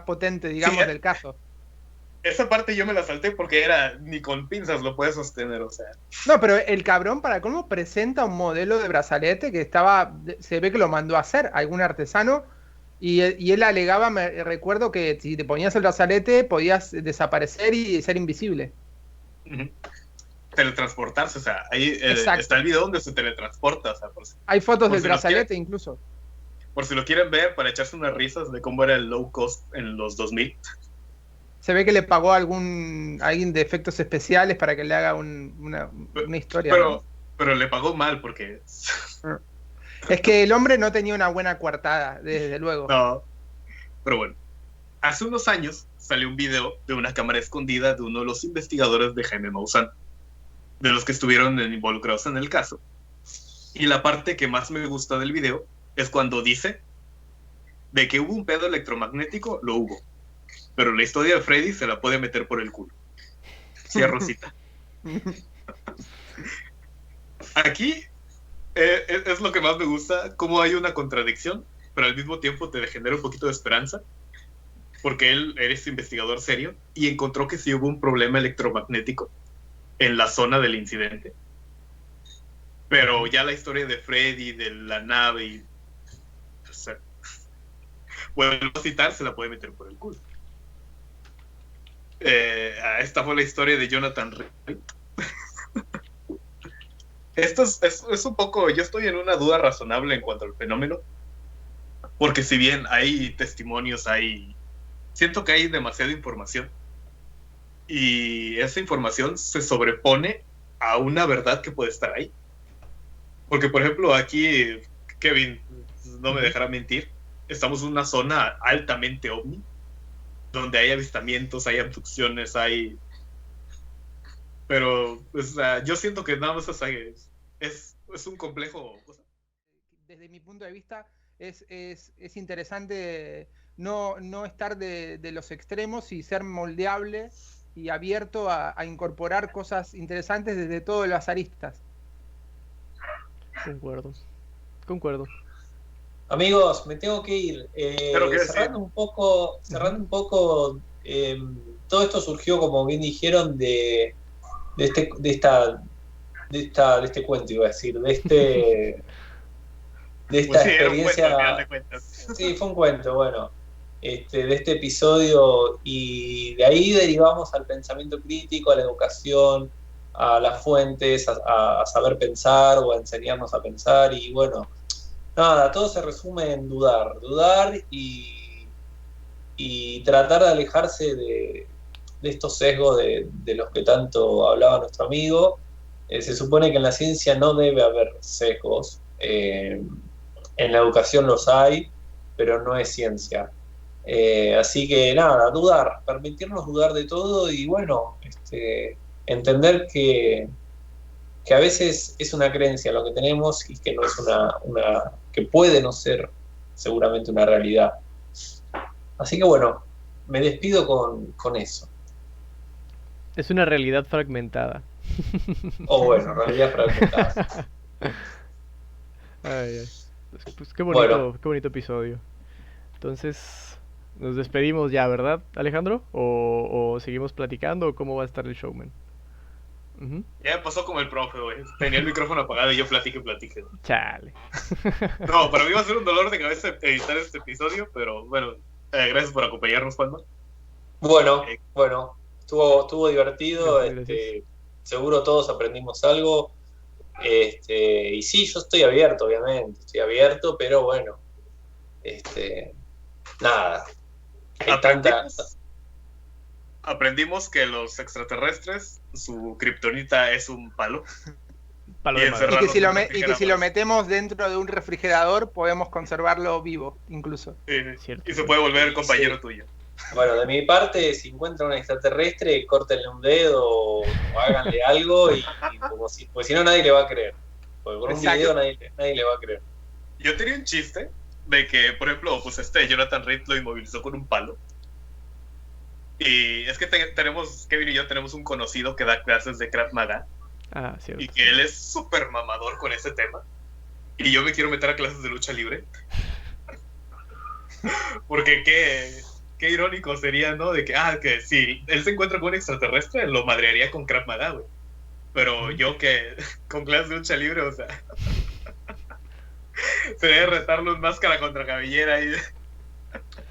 [SPEAKER 4] potente, digamos, sí, del caso.
[SPEAKER 1] Esa parte yo me la salté porque ni con pinzas lo puedes sostener, o sea.
[SPEAKER 4] No, pero el cabrón, para colmo, presenta un modelo de brazalete que se ve que lo mandó a hacer algún artesano Y él alegaba, recuerdo que si te ponías el brazalete podías desaparecer y ser invisible.
[SPEAKER 1] Teletransportarse, o sea, ahí está el video donde se teletransporta, o sea,
[SPEAKER 4] hay fotos del brazalete incluso.
[SPEAKER 1] Por si lo quieren ver, para echarse unas risas de cómo era el low cost en los 2000.
[SPEAKER 4] Se ve que le pagó a alguien de efectos especiales para que le haga una historia.
[SPEAKER 1] Pero le pagó mal porque...
[SPEAKER 4] Es que el hombre no tenía una buena coartada, desde luego.
[SPEAKER 1] No, pero bueno. Hace unos años salió un video de una cámara escondida de uno de los investigadores de Jaime Maussan, de los que estuvieron involucrados en el caso. Y la parte que más me gusta del video es cuando dice de que hubo un pedo electromagnético, lo hubo. Pero la historia de Freddy se la puede meter por el culo. Cierro cita. Aquí es lo que más me gusta, cómo hay una contradicción, pero al mismo tiempo te genera un poquito de esperanza, porque él es investigador serio y encontró que sí hubo un problema electromagnético en la zona del incidente. Pero ya la historia de Freddy, de la nave, y, o sea, vuelvo a citar, se la puede meter por el culo. Esta fue la historia de Jonathan Reed. Esto es un poco, yo estoy en una duda razonable en cuanto al fenómeno, porque si bien hay testimonios, siento que hay demasiada información, y esa información se sobrepone a una verdad que puede estar ahí. Porque, por ejemplo, aquí, Kevin no me dejará mentir, estamos en una zona altamente ovni, donde hay avistamientos, hay abducciones, pero yo siento que nada más es un complejo.
[SPEAKER 4] Desde mi punto de vista es interesante no estar de los extremos y ser moldeable y abierto a incorporar cosas interesantes desde todas las aristas.
[SPEAKER 2] Concuerdo.
[SPEAKER 3] Amigos, me tengo que ir. Cerrando un poco, todo esto surgió, como bien dijeron, de este cuento, iba a decir, de esta experiencia. Sí, fue un cuento, bueno, de este episodio, y de ahí derivamos al pensamiento crítico, a la educación, a las fuentes, a saber pensar o a enseñarnos a pensar, y bueno, nada, todo se resume en dudar y tratar de alejarse de estos sesgos de los que tanto hablaba nuestro amigo. Se supone que en la ciencia no debe haber sesgos, en la educación los hay, pero no es ciencia. Así que nada, permitirnos dudar de todo y bueno, entender que a veces es una creencia lo que tenemos y que no es que puede no ser seguramente una realidad. Así que bueno, me despido con eso.
[SPEAKER 2] Es una realidad fragmentada.
[SPEAKER 3] Bueno, realidad fragmentada.
[SPEAKER 2] Ay. Pues qué bonito episodio. Entonces, nos despedimos ya, ¿verdad, Alejandro? ¿O seguimos platicando? ¿Cómo va a estar el showman?
[SPEAKER 1] Ya pasó como el profe, güey. Tenía el micrófono apagado y yo platique.
[SPEAKER 2] Chale.
[SPEAKER 1] No, para mí va a ser un dolor de cabeza editar este episodio, pero bueno, gracias por acompañarnos, Juanma.
[SPEAKER 3] Bueno, estuvo divertido.
[SPEAKER 2] Gracias.
[SPEAKER 3] Seguro todos aprendimos algo. Y sí, yo estoy abierto, obviamente. Pero bueno, nada.
[SPEAKER 1] Aprendimos que los extraterrestres, su kriptonita es un palo.
[SPEAKER 4] Y que si lo metemos dentro de un refrigerador podemos conservarlo vivo, incluso.
[SPEAKER 1] Y se puede volver compañero tuyo.
[SPEAKER 3] Bueno, de mi parte, si encuentran un extraterrestre, córtenle un dedo o háganle algo, porque si no nadie le va a creer. Porque con un video nadie le va a creer.
[SPEAKER 1] Yo tenía un chiste de que, por ejemplo, pues Jonathan Reed lo inmovilizó con un palo. Y es que Kevin y yo tenemos un conocido que da clases de Krav Maga.
[SPEAKER 2] Ah, cierto.
[SPEAKER 1] Y que él es súper mamador con ese tema. Y yo me quiero meter a clases de lucha libre. Porque qué irónico sería, ¿no? De que si él se encuentra con un extraterrestre, lo madrearía con Krav Maga, güey. Pero yo que con clases de lucha libre, o sea, sería retarlo en máscara contra cabellera y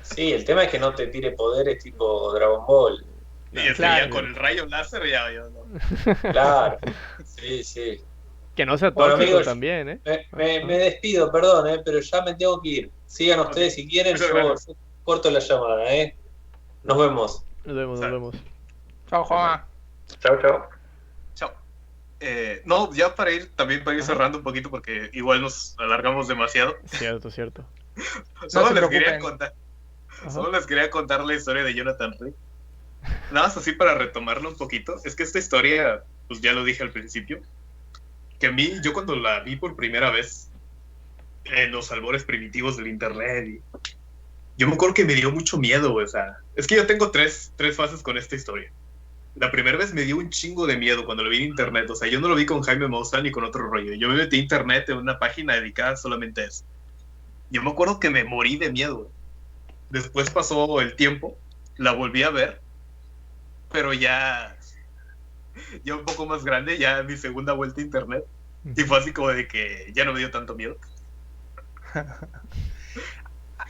[SPEAKER 3] Sí, el tema es que no te tire poderes tipo Dragon Ball.
[SPEAKER 1] Y es que
[SPEAKER 4] Claro.
[SPEAKER 1] ya con el rayo láser ya no.
[SPEAKER 3] Claro, sí, sí.
[SPEAKER 2] Que no sea
[SPEAKER 3] Bueno,
[SPEAKER 2] tóxico
[SPEAKER 3] amigos,
[SPEAKER 2] también, ¿eh?
[SPEAKER 3] me despido, perdón, pero ya me tengo que ir. Sigan ustedes si quieren,
[SPEAKER 1] Muchas
[SPEAKER 3] yo
[SPEAKER 1] gracias.
[SPEAKER 3] corto la llamada, ¿eh? Nos vemos.
[SPEAKER 2] Nos vemos, nos vemos.
[SPEAKER 4] Chao, Juanma.
[SPEAKER 3] Chao, chao.
[SPEAKER 1] Chao. No, ya para ir
[SPEAKER 2] Ajá.
[SPEAKER 1] cerrando un poquito porque igual nos alargamos demasiado.
[SPEAKER 2] Cierto, cierto.
[SPEAKER 1] Solo
[SPEAKER 4] se
[SPEAKER 1] les quería
[SPEAKER 4] preocupen.
[SPEAKER 1] contar.
[SPEAKER 2] Ajá.
[SPEAKER 1] Solo les quería contar la historia de Jonathan Reed. Nada más así para retomarlo un poquito. Es que esta historia, pues ya lo dije al principio, que a mí, yo cuando la vi por primera vez en los albores primitivos del internet, yo me acuerdo que me dio mucho miedo, o sea, es que yo tengo tres fases con esta historia. La primera vez me dio un chingo de miedo cuando lo vi en internet, o sea, yo no lo vi con Jaime Maussan ni con otro rollo. Yo me metí a internet en una página dedicada solamente a eso. Yo me acuerdo que me morí de miedo. Después pasó el tiempo, la volví a ver, pero ya un poco más grande, ya mi segunda vuelta a internet, y fue así como de que ya no me dio tanto miedo.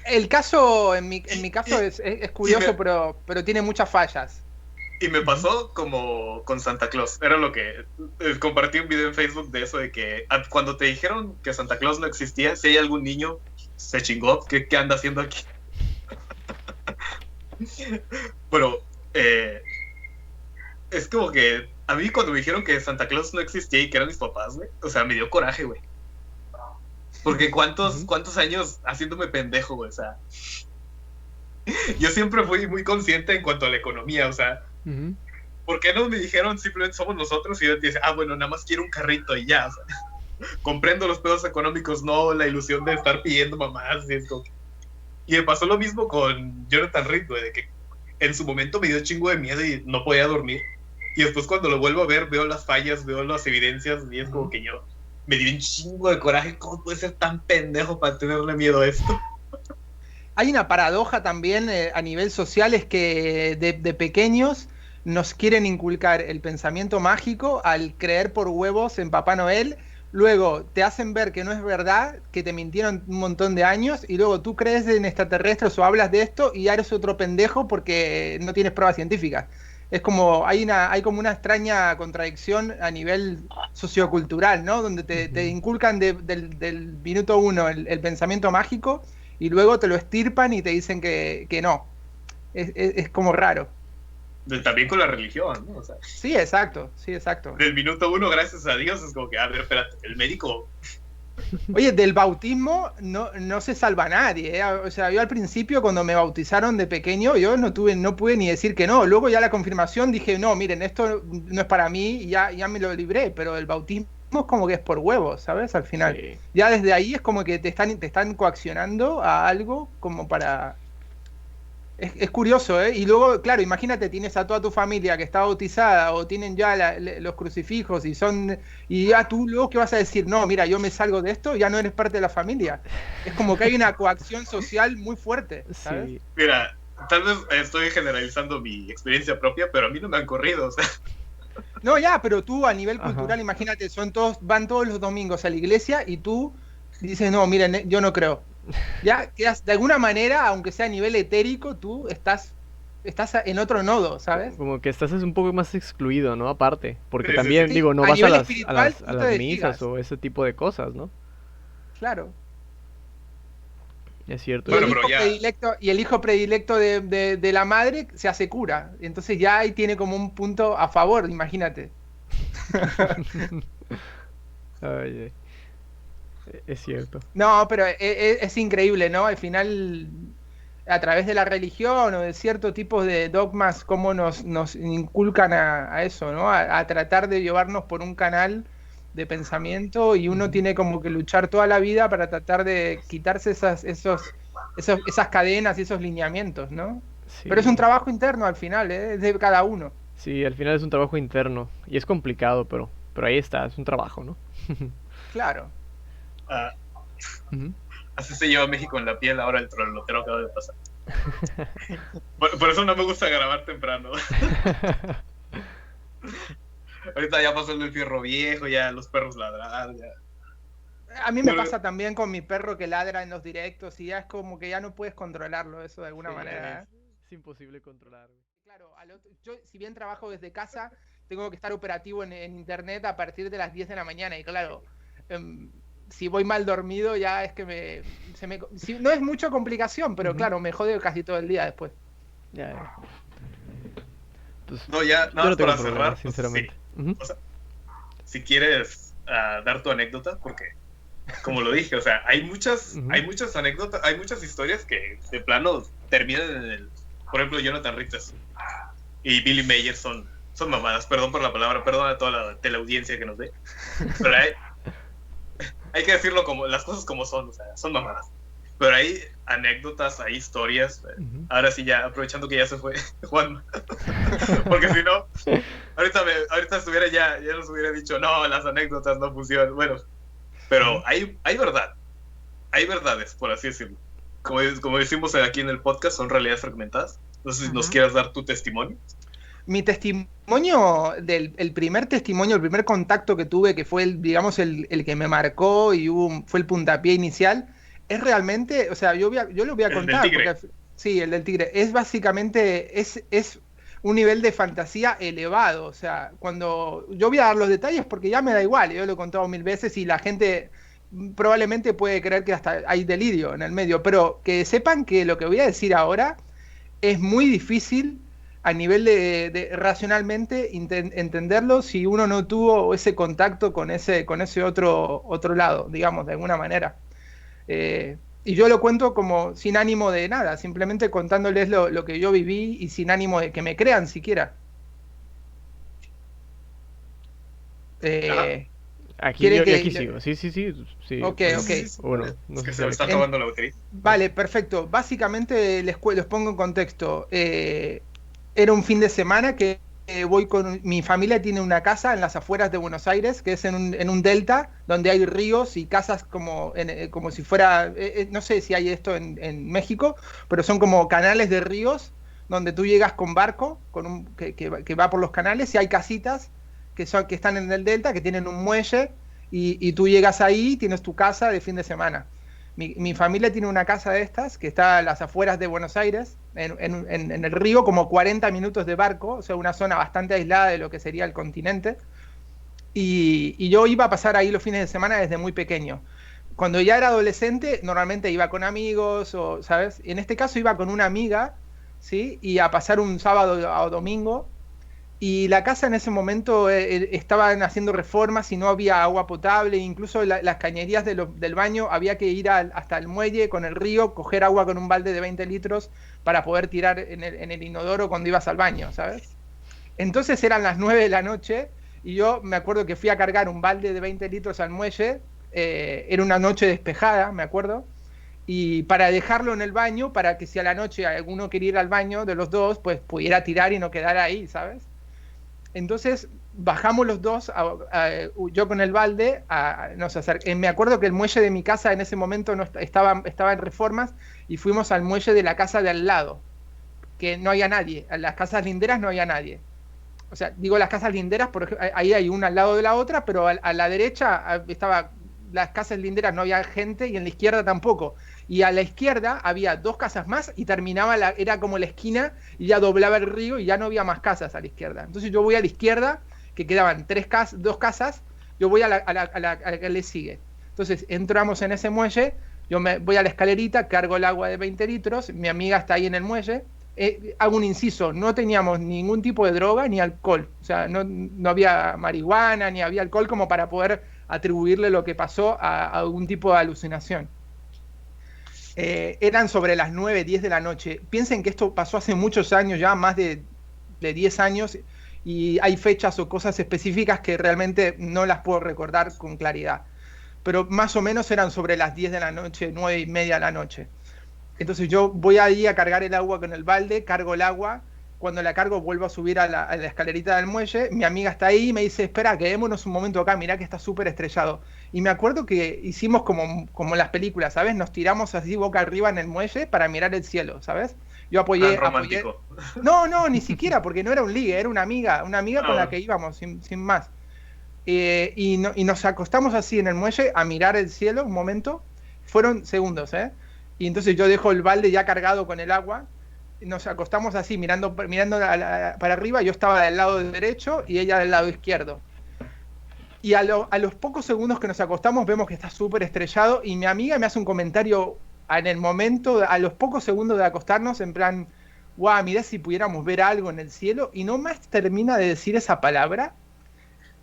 [SPEAKER 4] El caso, en mi caso, es curioso, pero tiene muchas fallas.
[SPEAKER 1] Y me pasó como con Santa Claus. Era lo que compartí un video en Facebook de eso, de que cuando te dijeron que Santa Claus no existía, si hay algún niño, se chingó, ¿qué anda haciendo aquí? Pero es como que a mí cuando me dijeron que Santa Claus no existía y que eran mis papás, güey, o sea, me dio coraje, güey. Porque cuántos años haciéndome pendejo, güey, o sea. Yo siempre fui muy consciente en cuanto a la economía, o sea, ¿por qué no me dijeron simplemente somos nosotros? Y yo te dije, bueno, nada más quiero un carrito y ya, o sea, comprendo los pedos económicos, no la ilusión de estar pidiendo mamás. Y me pasó lo mismo con Jonathan Reed, güey, de que en su momento me dio chingo de miedo y no podía dormir. Y después cuando lo vuelvo a ver, veo las fallas, veo las evidencias y es como que yo me dio un chingo de coraje. ¿Cómo puede ser tan pendejo para tenerle miedo a esto?
[SPEAKER 4] Hay una paradoja también a nivel social, es que de pequeños nos quieren inculcar el pensamiento mágico al creer por huevos en Papá Noel. Luego te hacen ver que no es verdad, que te mintieron un montón de años, y luego tú crees en extraterrestres o hablas de esto y ya eres otro pendejo porque no tienes pruebas científicas. Es como, hay como una extraña contradicción a nivel sociocultural, ¿no? Donde te inculcan del minuto uno el pensamiento mágico, y luego te lo estirpan y te dicen que no. Es como raro.
[SPEAKER 1] También con la religión, ¿no? O sea,
[SPEAKER 4] Sí, exacto, sí, exacto.
[SPEAKER 1] del minuto uno, gracias a Dios, es como que, a ver, espérate, el médico...
[SPEAKER 4] Oye, del bautismo no se salva nadie, ¿eh? O sea, yo al principio cuando me bautizaron de pequeño, yo no pude ni decir que no. Luego ya la confirmación dije, no, miren, esto no es para mí, y ya me lo libré, pero el bautismo es como que es por huevos, ¿sabes? Al final.
[SPEAKER 2] Sí.
[SPEAKER 4] Ya desde ahí es como que te están coaccionando a algo como para... Es curioso, ¿eh? Y luego, claro, imagínate, tienes a toda tu familia que está bautizada o tienen ya los crucifijos y ya tú luego ¿qué vas a decir? No, mira, yo me salgo de esto, ya no eres parte de la familia. Es como que hay una coacción social muy fuerte, ¿sabes?
[SPEAKER 2] Sí.
[SPEAKER 1] Mira, tal vez estoy generalizando mi experiencia propia, pero a mí no me han corrido, o sea...
[SPEAKER 4] No, ya, pero tú a nivel
[SPEAKER 2] Ajá.
[SPEAKER 4] cultural, imagínate, van todos los domingos a la iglesia y tú dices, no, miren, yo no creo. Ya quedas, de alguna manera, aunque sea a nivel etérico, tú estás en otro nodo, ¿sabes?
[SPEAKER 2] Como que estás un poco más excluido, ¿no? Aparte. Porque
[SPEAKER 1] Sí, sí,
[SPEAKER 2] también,
[SPEAKER 1] sí.
[SPEAKER 2] digo, no
[SPEAKER 4] A
[SPEAKER 2] vas a
[SPEAKER 4] nivel
[SPEAKER 2] las
[SPEAKER 4] espiritual, tú te
[SPEAKER 2] misas
[SPEAKER 4] desligas.
[SPEAKER 2] o ese tipo de cosas, ¿no?
[SPEAKER 4] Claro.
[SPEAKER 2] Es cierto.
[SPEAKER 1] Bueno,
[SPEAKER 4] Y
[SPEAKER 1] pero ya-
[SPEAKER 4] el hijo predilecto de la madre se hace cura. Entonces ya ahí tiene como un punto a favor, imagínate.
[SPEAKER 2] Ay, ay. Es cierto.
[SPEAKER 4] No, pero es increíble, ¿no? Al final, a través de la religión o de cierto tipo de dogmas, cómo nos inculcan a eso, ¿no? A tratar de llevarnos por un canal de pensamiento, y uno tiene como que luchar toda la vida para tratar de quitarse esas cadenas y esos lineamientos, ¿no?
[SPEAKER 2] Sí.
[SPEAKER 4] Pero es un trabajo interno al final, ¿eh? Es de cada uno.
[SPEAKER 2] Sí, al final es un trabajo interno. Y es complicado, pero ahí está, es un trabajo, ¿no?
[SPEAKER 4] Claro.
[SPEAKER 1] Ah,
[SPEAKER 2] Ujú.
[SPEAKER 1] así se lleva México en la piel ahora el trolotero acaba de pasar. Por eso no me gusta grabar temprano. Ahorita ya pasó el del fierro viejo, ya los perros ladrar, ya.
[SPEAKER 4] A mí me pasa también con mi perro que ladra en los directos y ya es como que ya no puedes controlarlo eso de alguna manera.
[SPEAKER 2] Es imposible controlar.
[SPEAKER 4] Claro, yo si bien trabajo desde casa, tengo que estar operativo en internet a partir de las 10 de la mañana y claro, si voy mal dormido ya es que no es mucha complicación, pero claro, me jode casi todo el día después.
[SPEAKER 2] Ya. Pues,
[SPEAKER 1] no, ya, nada más para cerrar,
[SPEAKER 2] sinceramente.
[SPEAKER 1] Sí. O sea, si quieres dar tu anécdota, porque como lo dije, o sea, hay muchas anécdotas, hay muchas historias que de plano terminan en el, por ejemplo, Jonathan Rittes y Billy Mayer son mamadas, perdón por la palabra, perdón a toda la teleaudiencia que nos ve, pero hay que decirlo como las cosas como son, o sea, son mamadas. Pero hay anécdotas, hay historias. Ahora sí, ya aprovechando que ya se fue Juan, porque si no, ahorita estuviera ya nos hubiera dicho, no, las anécdotas no funcionan. Bueno, pero hay verdad, hay verdades, por así decirlo. Como decimos aquí en el podcast, son realidades fragmentadas. No sé si nos quieras dar tu testimonio.
[SPEAKER 4] Mi testimonio, el primer contacto que tuve, que fue el que me marcó y fue el puntapié inicial, es realmente, o sea, yo lo voy a contar. Sí, el del tigre. Es básicamente, es un nivel de fantasía elevado. O sea, cuando yo voy a dar los detalles porque ya me da igual, yo lo he contado 1000 veces y la gente probablemente puede creer que hasta hay delirio en el medio, pero que sepan que lo que voy a decir ahora es muy difícil a nivel de racionalmente entenderlo si uno no tuvo ese contacto con ese otro lado, digamos, de alguna manera. Y yo lo cuento como sin ánimo de nada, simplemente contándoles lo que yo viví y sin ánimo de que me crean siquiera.
[SPEAKER 2] Aquí sigo. Sí.
[SPEAKER 4] Ok.
[SPEAKER 2] Bueno,
[SPEAKER 1] no es que se me está acabando la batería.
[SPEAKER 4] Vale, perfecto. Básicamente les pongo en contexto. Era un fin de semana que voy con mi familia, tiene una casa en las afueras de Buenos Aires, que es en un delta, donde hay ríos y casas como si fuera, no sé si hay esto en México, pero son como canales de ríos, donde tú llegas con barco, que va por los canales, y hay casitas que están en el delta, que tienen un muelle, y tú llegas ahí, tienes tu casa de fin de semana. Mi familia tiene una casa de estas que está a las afueras de Buenos Aires, en el río, como 40 minutos de barco, o sea, una zona bastante aislada de lo que sería el continente. Y yo iba a pasar ahí los fines de semana desde muy pequeño. Cuando ya era adolescente, normalmente iba con amigos, ¿sabes? En este caso iba con una amiga, ¿sí? Y a pasar un sábado o domingo. Y la casa en ese momento estaban haciendo reformas y no había agua potable, incluso las cañerías del baño había que ir hasta el muelle con el río, coger agua con un balde de 20 litros para poder tirar en el inodoro cuando ibas al baño, ¿sabes? Entonces eran las 9 de la noche y yo me acuerdo que fui a cargar un balde de 20 litros al muelle, era una noche despejada, me acuerdo, y para dejarlo en el baño, para que si a la noche alguno quería ir al baño de los dos, pues pudiera tirar y no quedara ahí, ¿sabes? Entonces bajamos los dos, yo con el balde, me acuerdo que el muelle de mi casa en ese momento no estaba en reformas y fuimos al muelle de la casa de al lado, que no había nadie, en las casas linderas no había nadie. O sea, digo las casas linderas porque ahí hay una al lado de la otra, pero a la derecha estaba las casas linderas, no había gente, y en la izquierda tampoco. Y a la izquierda había 2 casas más y terminaba, era como la esquina y ya doblaba el río y ya no había más casas a la izquierda. Entonces yo voy a la izquierda, que quedaban 2 casas, yo voy a la que le sigue. Entonces entramos en ese muelle, yo voy a la escalerita, cargo el agua de 20 litros, mi amiga está ahí en el muelle. Hago un inciso, no teníamos ningún tipo de droga ni alcohol, o sea, no había marihuana ni había alcohol como para poder atribuirle lo que pasó a algún tipo de alucinación. Eran sobre las 9, 10 de la noche. Piensen que esto pasó hace muchos años, ya más de 10 años, y hay fechas o cosas específicas que realmente no las puedo recordar con claridad, pero más o menos eran sobre las 10 de la noche, 9 y media de la noche. Entonces yo voy ahí a cargar el agua con el balde, cargo el agua, cuando la cargo vuelvo a subir a la escalerita del muelle, mi amiga está ahí y me dice, espera, quedémonos un momento acá, mirá que está súper estrellado. Y me acuerdo que hicimos como en las películas, ¿sabes? Nos tiramos así boca arriba en el muelle para mirar el cielo, ¿sabes? Yo apoyé...
[SPEAKER 1] romántico.
[SPEAKER 4] No, ni siquiera, porque no era un ligue, era una amiga con la que íbamos, sin más. y nos acostamos así en el muelle a mirar el cielo un momento. Fueron segundos, ¿eh? Y entonces yo dejo el balde ya cargado con el agua. Nos acostamos así mirando para arriba. Yo estaba del lado derecho y ella del lado izquierdo. Y a los pocos segundos que nos acostamos vemos que está súper estrellado y mi amiga me hace un comentario en el momento, a los pocos segundos de acostarnos, en plan, guau, mirá si pudiéramos ver algo en el cielo, y no más termina de decir esa palabra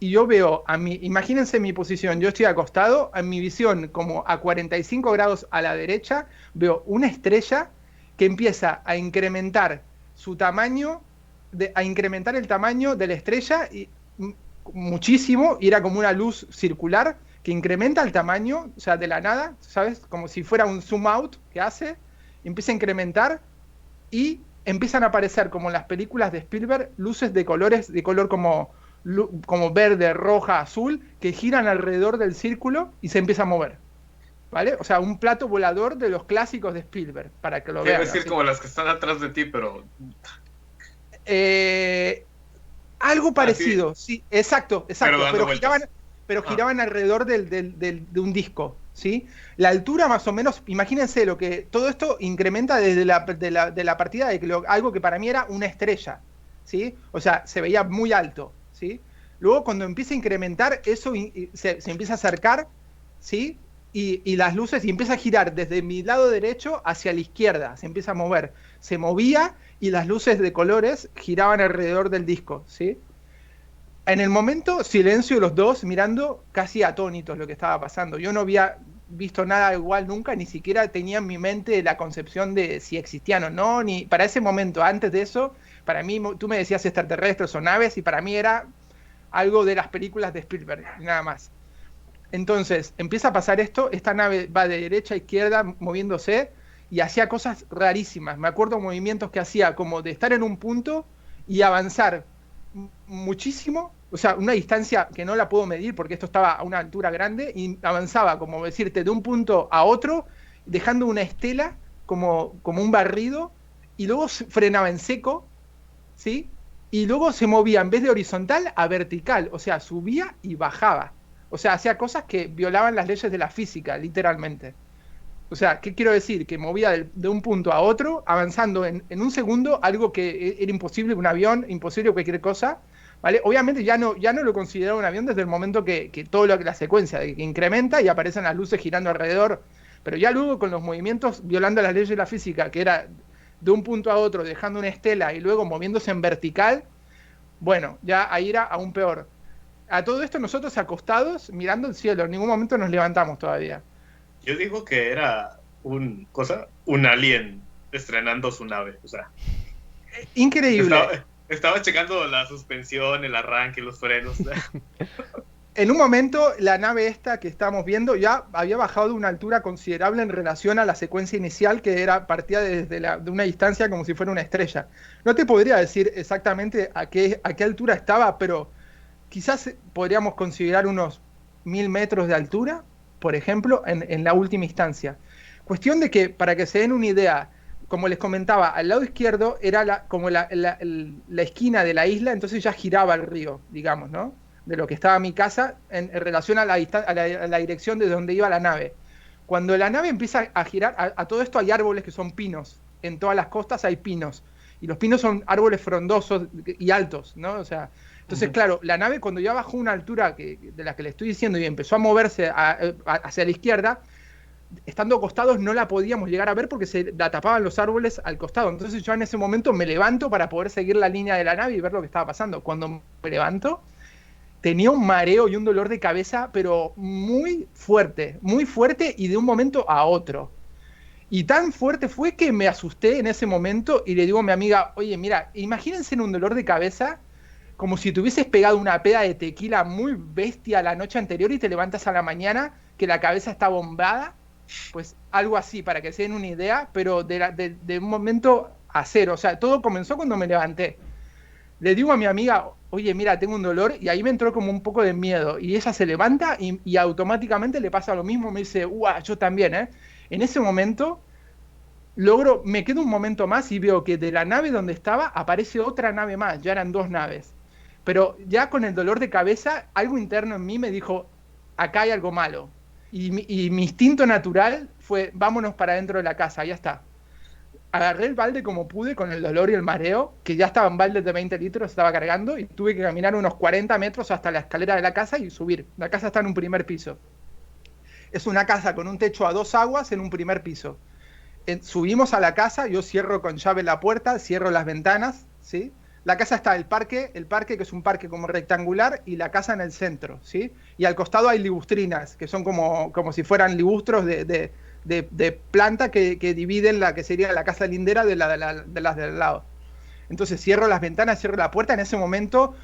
[SPEAKER 4] y yo veo, imagínense mi posición, yo estoy acostado, en mi visión como a 45 grados a la derecha, veo una estrella que empieza a incrementar su tamaño, a incrementar el tamaño de la estrella y muchísimo, y era como una luz circular que incrementa el tamaño, o sea, de la nada, ¿sabes? Como si fuera un zoom out que hace, empieza a incrementar y empiezan a aparecer, como en las películas de Spielberg, luces de colores, de color como verde, roja, azul, que giran alrededor del círculo y se empieza a mover. ¿Vale? O sea, un plato volador de los clásicos de Spielberg, para que lo vean.
[SPEAKER 1] Quiero decir, como las que están atrás de ti, pero...
[SPEAKER 4] Algo parecido, sí, exacto, pero
[SPEAKER 1] Ah.
[SPEAKER 4] giraban alrededor de un disco, ¿sí? La altura más o menos, imagínense lo que todo esto incrementa desde de la partida de algo que para mí era una estrella, ¿sí? O sea, se veía muy alto, ¿sí? Luego cuando empieza a incrementar, eso se empieza a acercar, ¿sí? Y las luces, y empieza a girar desde mi lado derecho hacia la izquierda, se empieza a mover, se movía y las luces de colores giraban alrededor del disco, ¿sí? En el momento, silencio de los dos, mirando casi atónitos lo que estaba pasando. Yo no había visto nada igual nunca, ni siquiera tenía en mi mente la concepción de si existían o no, ni para ese momento, antes de eso, para mí, tú me decías extraterrestres o naves, y para mí era algo de las películas de Spielberg, nada más. Entonces, empieza a pasar esto, esta nave va de derecha a izquierda moviéndose y hacía cosas rarísimas. Me acuerdo movimientos que hacía como de estar en un punto y avanzar muchísimo, o sea, una distancia que no la puedo medir porque esto estaba a una altura grande, y avanzaba, como decirte, de un punto a otro, dejando una estela como un barrido, y luego frenaba en seco, ¿sí? Y luego se movía en vez de horizontal a vertical, o sea, subía y bajaba. O sea, hacía cosas que violaban las leyes de la física, literalmente. O sea, ¿qué quiero decir? Que movía de un punto a otro, avanzando en un segundo, algo que era imposible, un avión, imposible cualquier cosa, ¿vale? Obviamente ya no lo consideraba un avión desde el momento que toda la secuencia de que incrementa y aparecen las luces girando alrededor, pero ya luego con los movimientos violando las leyes de la física, que era de un punto a otro, dejando una estela y luego moviéndose en vertical, bueno, ya ahí era aún peor. A todo esto nosotros acostados mirando el cielo, en ningún momento nos levantamos todavía.
[SPEAKER 1] Yo digo que era un alien estrenando su nave, o sea.
[SPEAKER 4] Increíble.
[SPEAKER 1] Estaba checando la suspensión, el arranque, los frenos.
[SPEAKER 4] En un momento, la nave esta que estábamos viendo ya había bajado de una altura considerable en relación a la secuencia inicial, que partía de una distancia como si fuera una estrella. No te podría decir exactamente a qué altura estaba, pero quizás podríamos considerar unos 1000 metros de altura, por ejemplo, en la última instancia. Cuestión de que, para que se den una idea, como les comentaba, al lado izquierdo era como la esquina de la isla, entonces ya giraba el río, digamos, ¿no? De lo que estaba mi casa en relación a la dirección de donde iba la nave. Cuando la nave empieza a girar, a todo esto hay árboles que son pinos. En todas las costas hay pinos. Y los pinos son árboles frondosos y altos, ¿no? O sea, entonces, claro, la nave cuando ya bajó una altura de la que le estoy diciendo y empezó a moverse hacia la izquierda, estando acostados no la podíamos llegar a ver porque se la tapaban los árboles al costado. Entonces yo en ese momento me levanto para poder seguir la línea de la nave y ver lo que estaba pasando. Cuando me levanto, tenía un mareo y un dolor de cabeza, pero muy fuerte y de un momento a otro. Y tan fuerte fue que me asusté en ese momento y le digo a mi amiga, oye, mira, imagínense en un dolor de cabeza como si te hubieses pegado una peda de tequila muy bestia la noche anterior y te levantas a la mañana que la cabeza está bombada. Pues algo así, para que se den una idea, pero de un momento a cero. O sea, todo comenzó cuando me levanté. Le digo a mi amiga, oye, mira, tengo un dolor, y ahí me entró como un poco de miedo. Y ella se levanta y automáticamente le pasa lo mismo, me dice, yo también, ¿eh? En ese momento, me quedo un momento más y veo que de la nave donde estaba aparece otra nave más, ya eran 2 naves. Pero ya con el dolor de cabeza, algo interno en mí me dijo, acá hay algo malo. Y mi instinto natural fue, vámonos para dentro de la casa, ya está. Agarré el balde como pude con el dolor y el mareo, que ya estaba en balde de 20 litros, estaba cargando, y tuve que caminar unos 40 metros hasta la escalera de la casa y subir. La casa está en un primer piso. Es una casa con un techo a 2 aguas en un primer piso. Subimos a la casa, yo cierro con llave la puerta, cierro las ventanas, ¿sí? La casa está el parque que es un parque como rectangular, y la casa en el centro, ¿sí? Y al costado hay ligustrinas, que son como si fueran ligustros de planta que dividen la que sería la casa lindera de las del lado. Entonces cierro las ventanas, cierro la puerta, en ese momento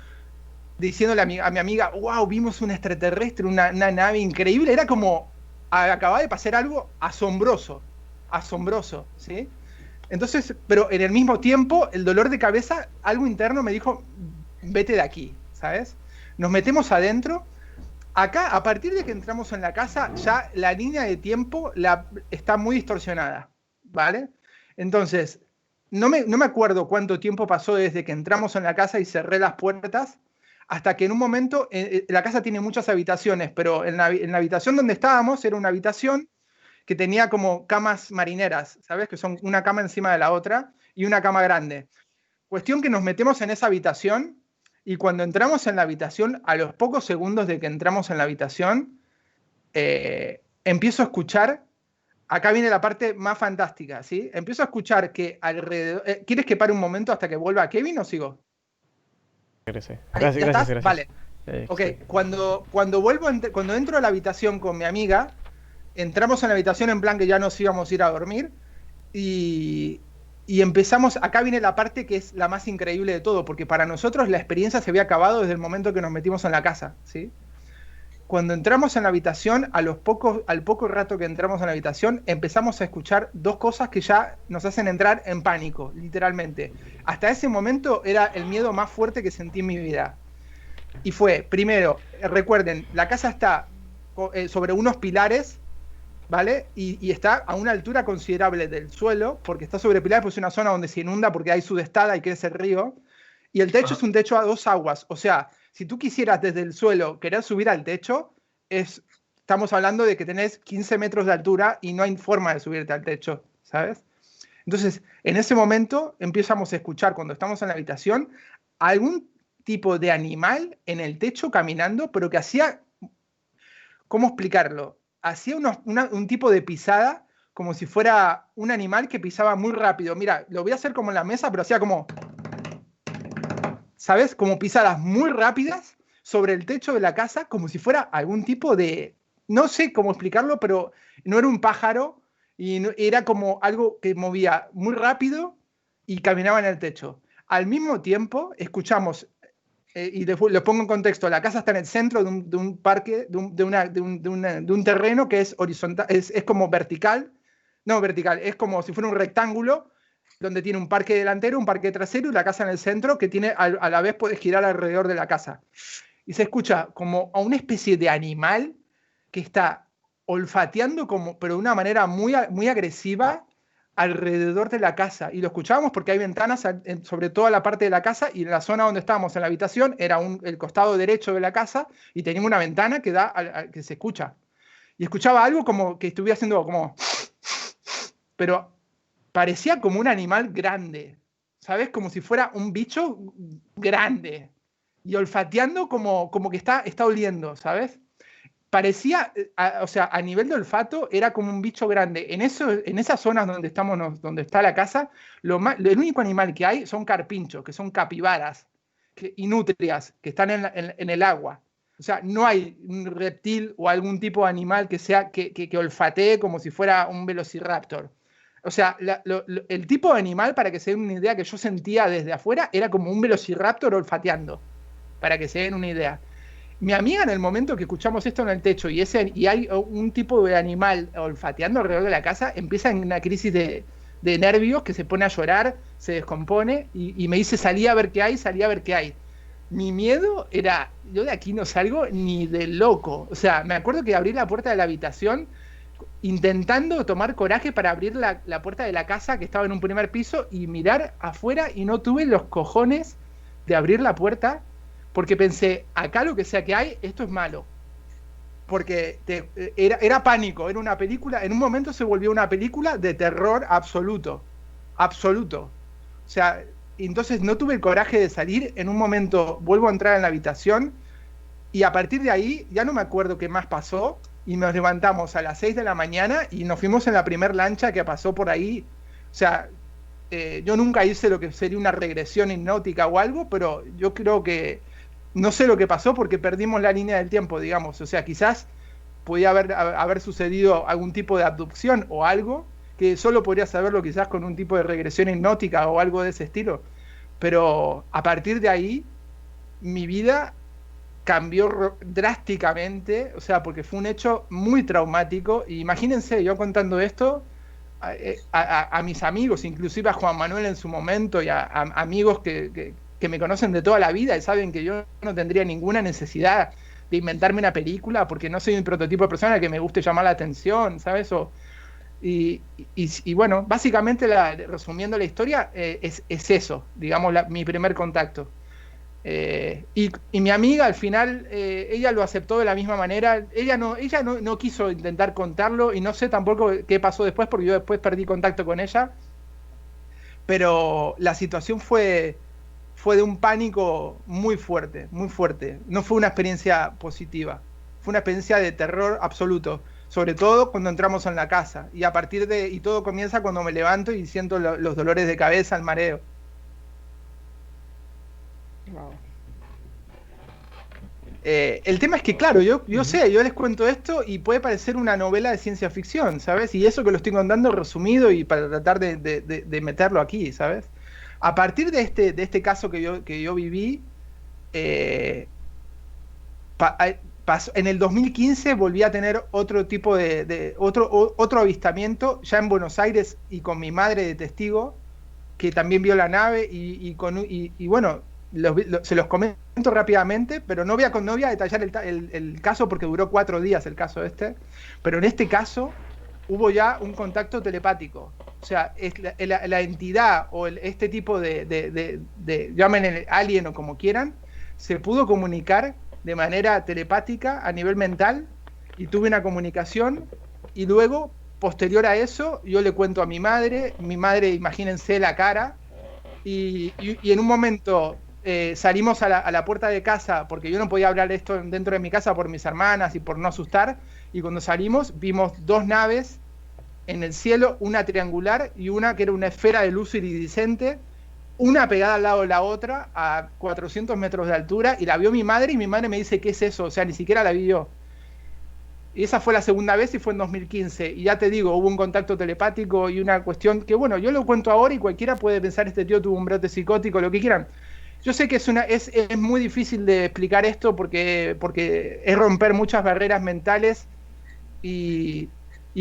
[SPEAKER 4] diciéndole a mi amiga, wow, vimos un extraterrestre, una nave increíble, era como, acababa de pasar algo asombroso, ¿sí? Entonces, pero en el mismo tiempo, el dolor de cabeza, algo interno me dijo, vete de aquí, ¿sabes? Nos metemos adentro. Acá, a partir de que entramos en la casa, ya la línea de tiempo está muy distorsionada, ¿vale? Entonces, no me acuerdo cuánto tiempo pasó desde que entramos en la casa y cerré las puertas, hasta que en un momento, la casa tiene muchas habitaciones, pero en la habitación donde estábamos era una habitación que tenía como camas marineras, ¿sabes? Que son una cama encima de la otra y una cama grande. Cuestión que nos metemos en esa habitación, y cuando entramos en la habitación, a los pocos segundos de que entramos en la habitación, empiezo a escuchar, acá viene la parte más fantástica, ¿sí? Empiezo a escuchar que alrededor... ¿Quieres que pare un momento hasta que vuelva Kevin o sigo?
[SPEAKER 2] Gracias.
[SPEAKER 4] Gracias. Vale. Ok,
[SPEAKER 2] sí.
[SPEAKER 4] cuando entro a la habitación con mi amiga, entramos en la habitación en plan que ya nos íbamos a ir a dormir, y empezamos, acá viene la parte que es la más increíble de todo, porque para nosotros la experiencia se había acabado desde el momento que nos metimos en la casa, ¿sí? Cuando entramos en la habitación, al poco rato que entramos en la habitación, empezamos a escuchar dos cosas que ya nos hacen entrar en pánico, literalmente. Hasta ese momento era el miedo más fuerte que sentí en mi vida. Y fue, primero, recuerden, la casa está sobre unos pilares, ¿vale? Y está a una altura considerable del suelo, porque está sobre pilares, pues es una zona donde se inunda porque hay sudestada y crece el río. Y el techo es un techo a 2 aguas. O sea, si tú quisieras desde el suelo querer subir al techo, estamos hablando de que tenés 15 metros de altura y no hay forma de subirte al techo, ¿sabes? Entonces, en ese momento empezamos a escuchar, cuando estamos en la habitación, algún tipo de animal en el techo caminando, pero que hacía, ¿cómo explicarlo? Hacía un tipo de pisada como si fuera un animal que pisaba muy rápido. Mira, lo voy a hacer como en la mesa, pero hacía como, ¿sabes? Como pisadas muy rápidas sobre el techo de la casa, como si fuera algún tipo de... No sé cómo explicarlo, pero no era un pájaro, y era como algo que movía muy rápido y caminaba en el techo. Al mismo tiempo, escuchamos... y lo pongo en contexto, la casa está en el centro de un parque, de un terreno que es horizontal, es como vertical, no vertical, es como si fuera un rectángulo, donde tiene un parque delantero, un parque trasero y la casa en el centro, que tiene, a la vez puedes girar alrededor de la casa. Y se escucha como a una especie de animal que está olfateando, pero de una manera muy, muy agresiva, alrededor de la casa, y lo escuchábamos porque hay ventanas sobre toda la parte de la casa, y en la zona donde estábamos en la habitación era el costado derecho de la casa, y teníamos una ventana que que se escucha, y escuchaba algo como que estuviera haciendo como, pero parecía como un animal grande, ¿sabes? Como si fuera un bicho grande, y olfateando como que está oliendo, ¿sabes? Parecía, o sea, a nivel de olfato era como un bicho grande. En esas zonas donde donde está la casa, el único animal que hay son carpinchos, que son capibaras y nutrias, que están en el agua. O sea, no hay un reptil o algún tipo de animal que olfatee como si fuera un velociraptor. O sea, el tipo de animal, para que se den una idea, que yo sentía desde afuera, era como un velociraptor olfateando, para que se den una idea. Mi amiga, en el momento que escuchamos esto en el techo y hay un tipo de animal olfateando alrededor de la casa, empieza en una crisis de nervios, que se pone a llorar, se descompone y me dice, salí a ver qué hay. Mi miedo era, yo de aquí no salgo ni de loco. O sea, me acuerdo que abrí la puerta de la habitación intentando tomar coraje para abrir la puerta de la casa, que estaba en un primer piso, y mirar afuera, y no tuve los cojones de abrir la puerta, porque pensé, acá lo que sea que hay, esto es malo. Porque era pánico, era una película, en un momento se volvió una película de terror absoluto. Absoluto. O sea, entonces no tuve el coraje de salir, en un momento vuelvo a entrar en la habitación y a partir de ahí ya no me acuerdo qué más pasó y nos levantamos a las 6 de la mañana y nos fuimos en la primer lancha que pasó por ahí. O sea, yo nunca hice lo que sería una regresión hipnótica o algo, pero yo creo que no sé lo que pasó porque perdimos la línea del tiempo, digamos. O sea, quizás podía haber sucedido algún tipo de abducción o algo, que solo podría saberlo quizás con un tipo de regresión hipnótica o algo de ese estilo. Pero a partir de ahí, mi vida cambió drásticamente, o sea, porque fue un hecho muy traumático. Y imagínense, yo contando esto a mis amigos, inclusive a Juan Manuel en su momento, y a amigos que me conocen de toda la vida y saben que yo no tendría ninguna necesidad de inventarme una película porque no soy un prototipo de persona que me guste llamar la atención, ¿sabes? Y bueno, básicamente, resumiendo la historia, es eso, digamos, mi primer contacto. Y mi amiga al final, ella lo aceptó de la misma manera. Ella no quiso intentar contarlo y no sé tampoco qué pasó después porque yo después perdí contacto con ella. Pero la situación fue de un pánico muy fuerte, muy fuerte. No fue una experiencia positiva, fue una experiencia de terror absoluto, sobre todo cuando entramos en la casa. Y a partir y todo comienza cuando me levanto y siento los dolores de cabeza, el mareo. Wow. El tema es que, claro, yo sé, yo les cuento esto y puede parecer una novela de ciencia ficción, ¿sabes? Y eso que lo estoy contando resumido y para tratar de meterlo aquí, ¿sabes? A partir de este caso que yo viví, en el 2015 volví a tener otro tipo otro avistamiento, ya en Buenos Aires y con mi madre de testigo, que también vio la nave y bueno, se los comento rápidamente, pero no voy a detallar el caso porque duró 4 días el caso pero en este caso hubo ya un contacto telepático. O sea, es la entidad o este tipo llamen el alien o como quieran, se pudo comunicar de manera telepática a nivel mental y tuve una comunicación y luego, posterior a eso, yo le cuento a mi madre, imagínense la cara, y en un momento salimos a la puerta de casa porque yo no podía hablar esto dentro de mi casa por mis hermanas y por no asustar, y cuando salimos vimos 2 naves en el cielo, una triangular y una que era una esfera de luz iridiscente, una pegada al lado de la otra a 400 metros de altura, y la vio mi madre y mi madre me dice, ¿qué es eso? O sea, ni siquiera la vi yo. Y esa fue la segunda vez y fue en 2015. Y ya te digo, hubo un contacto telepático y una cuestión que, bueno, yo lo cuento ahora y cualquiera puede pensar, este tío tuvo un brote psicótico, lo que quieran. Yo sé que es muy difícil de explicar esto porque es romper muchas barreras mentales y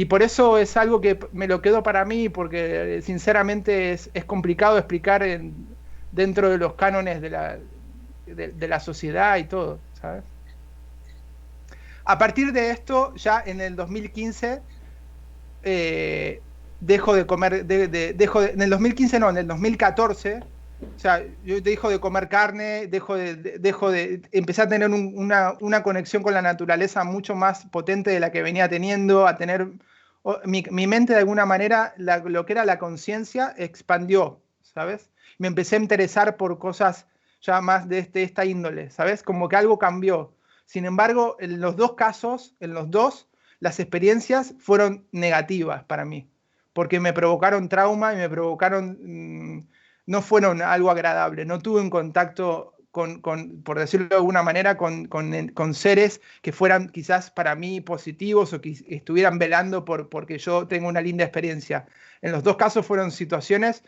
[SPEAKER 4] por eso es algo que me lo quedo para mí, porque sinceramente es complicado explicar dentro de los cánones de la sociedad y todo, ¿sabes? A partir de esto, ya en el 2015, dejo de comer, en el 2015 no, en el 2014, o sea, yo dejo de comer carne, empecé a tener una conexión con la naturaleza mucho más potente de la que venía teniendo, a tener, mi mente de alguna manera, lo que era la conciencia, expandió, ¿sabes? Me empecé a interesar por cosas ya más de esta índole, ¿sabes? Como que algo cambió. Sin embargo, en los dos casos, las experiencias fueron negativas para mí, porque me provocaron trauma y me provocaron, no fueron algo agradable. No tuve un contacto por decirlo de alguna manera, con seres que fueran quizás para mí positivos o que estuvieran velando porque yo tengo una linda experiencia. En los dos casos fueron situaciones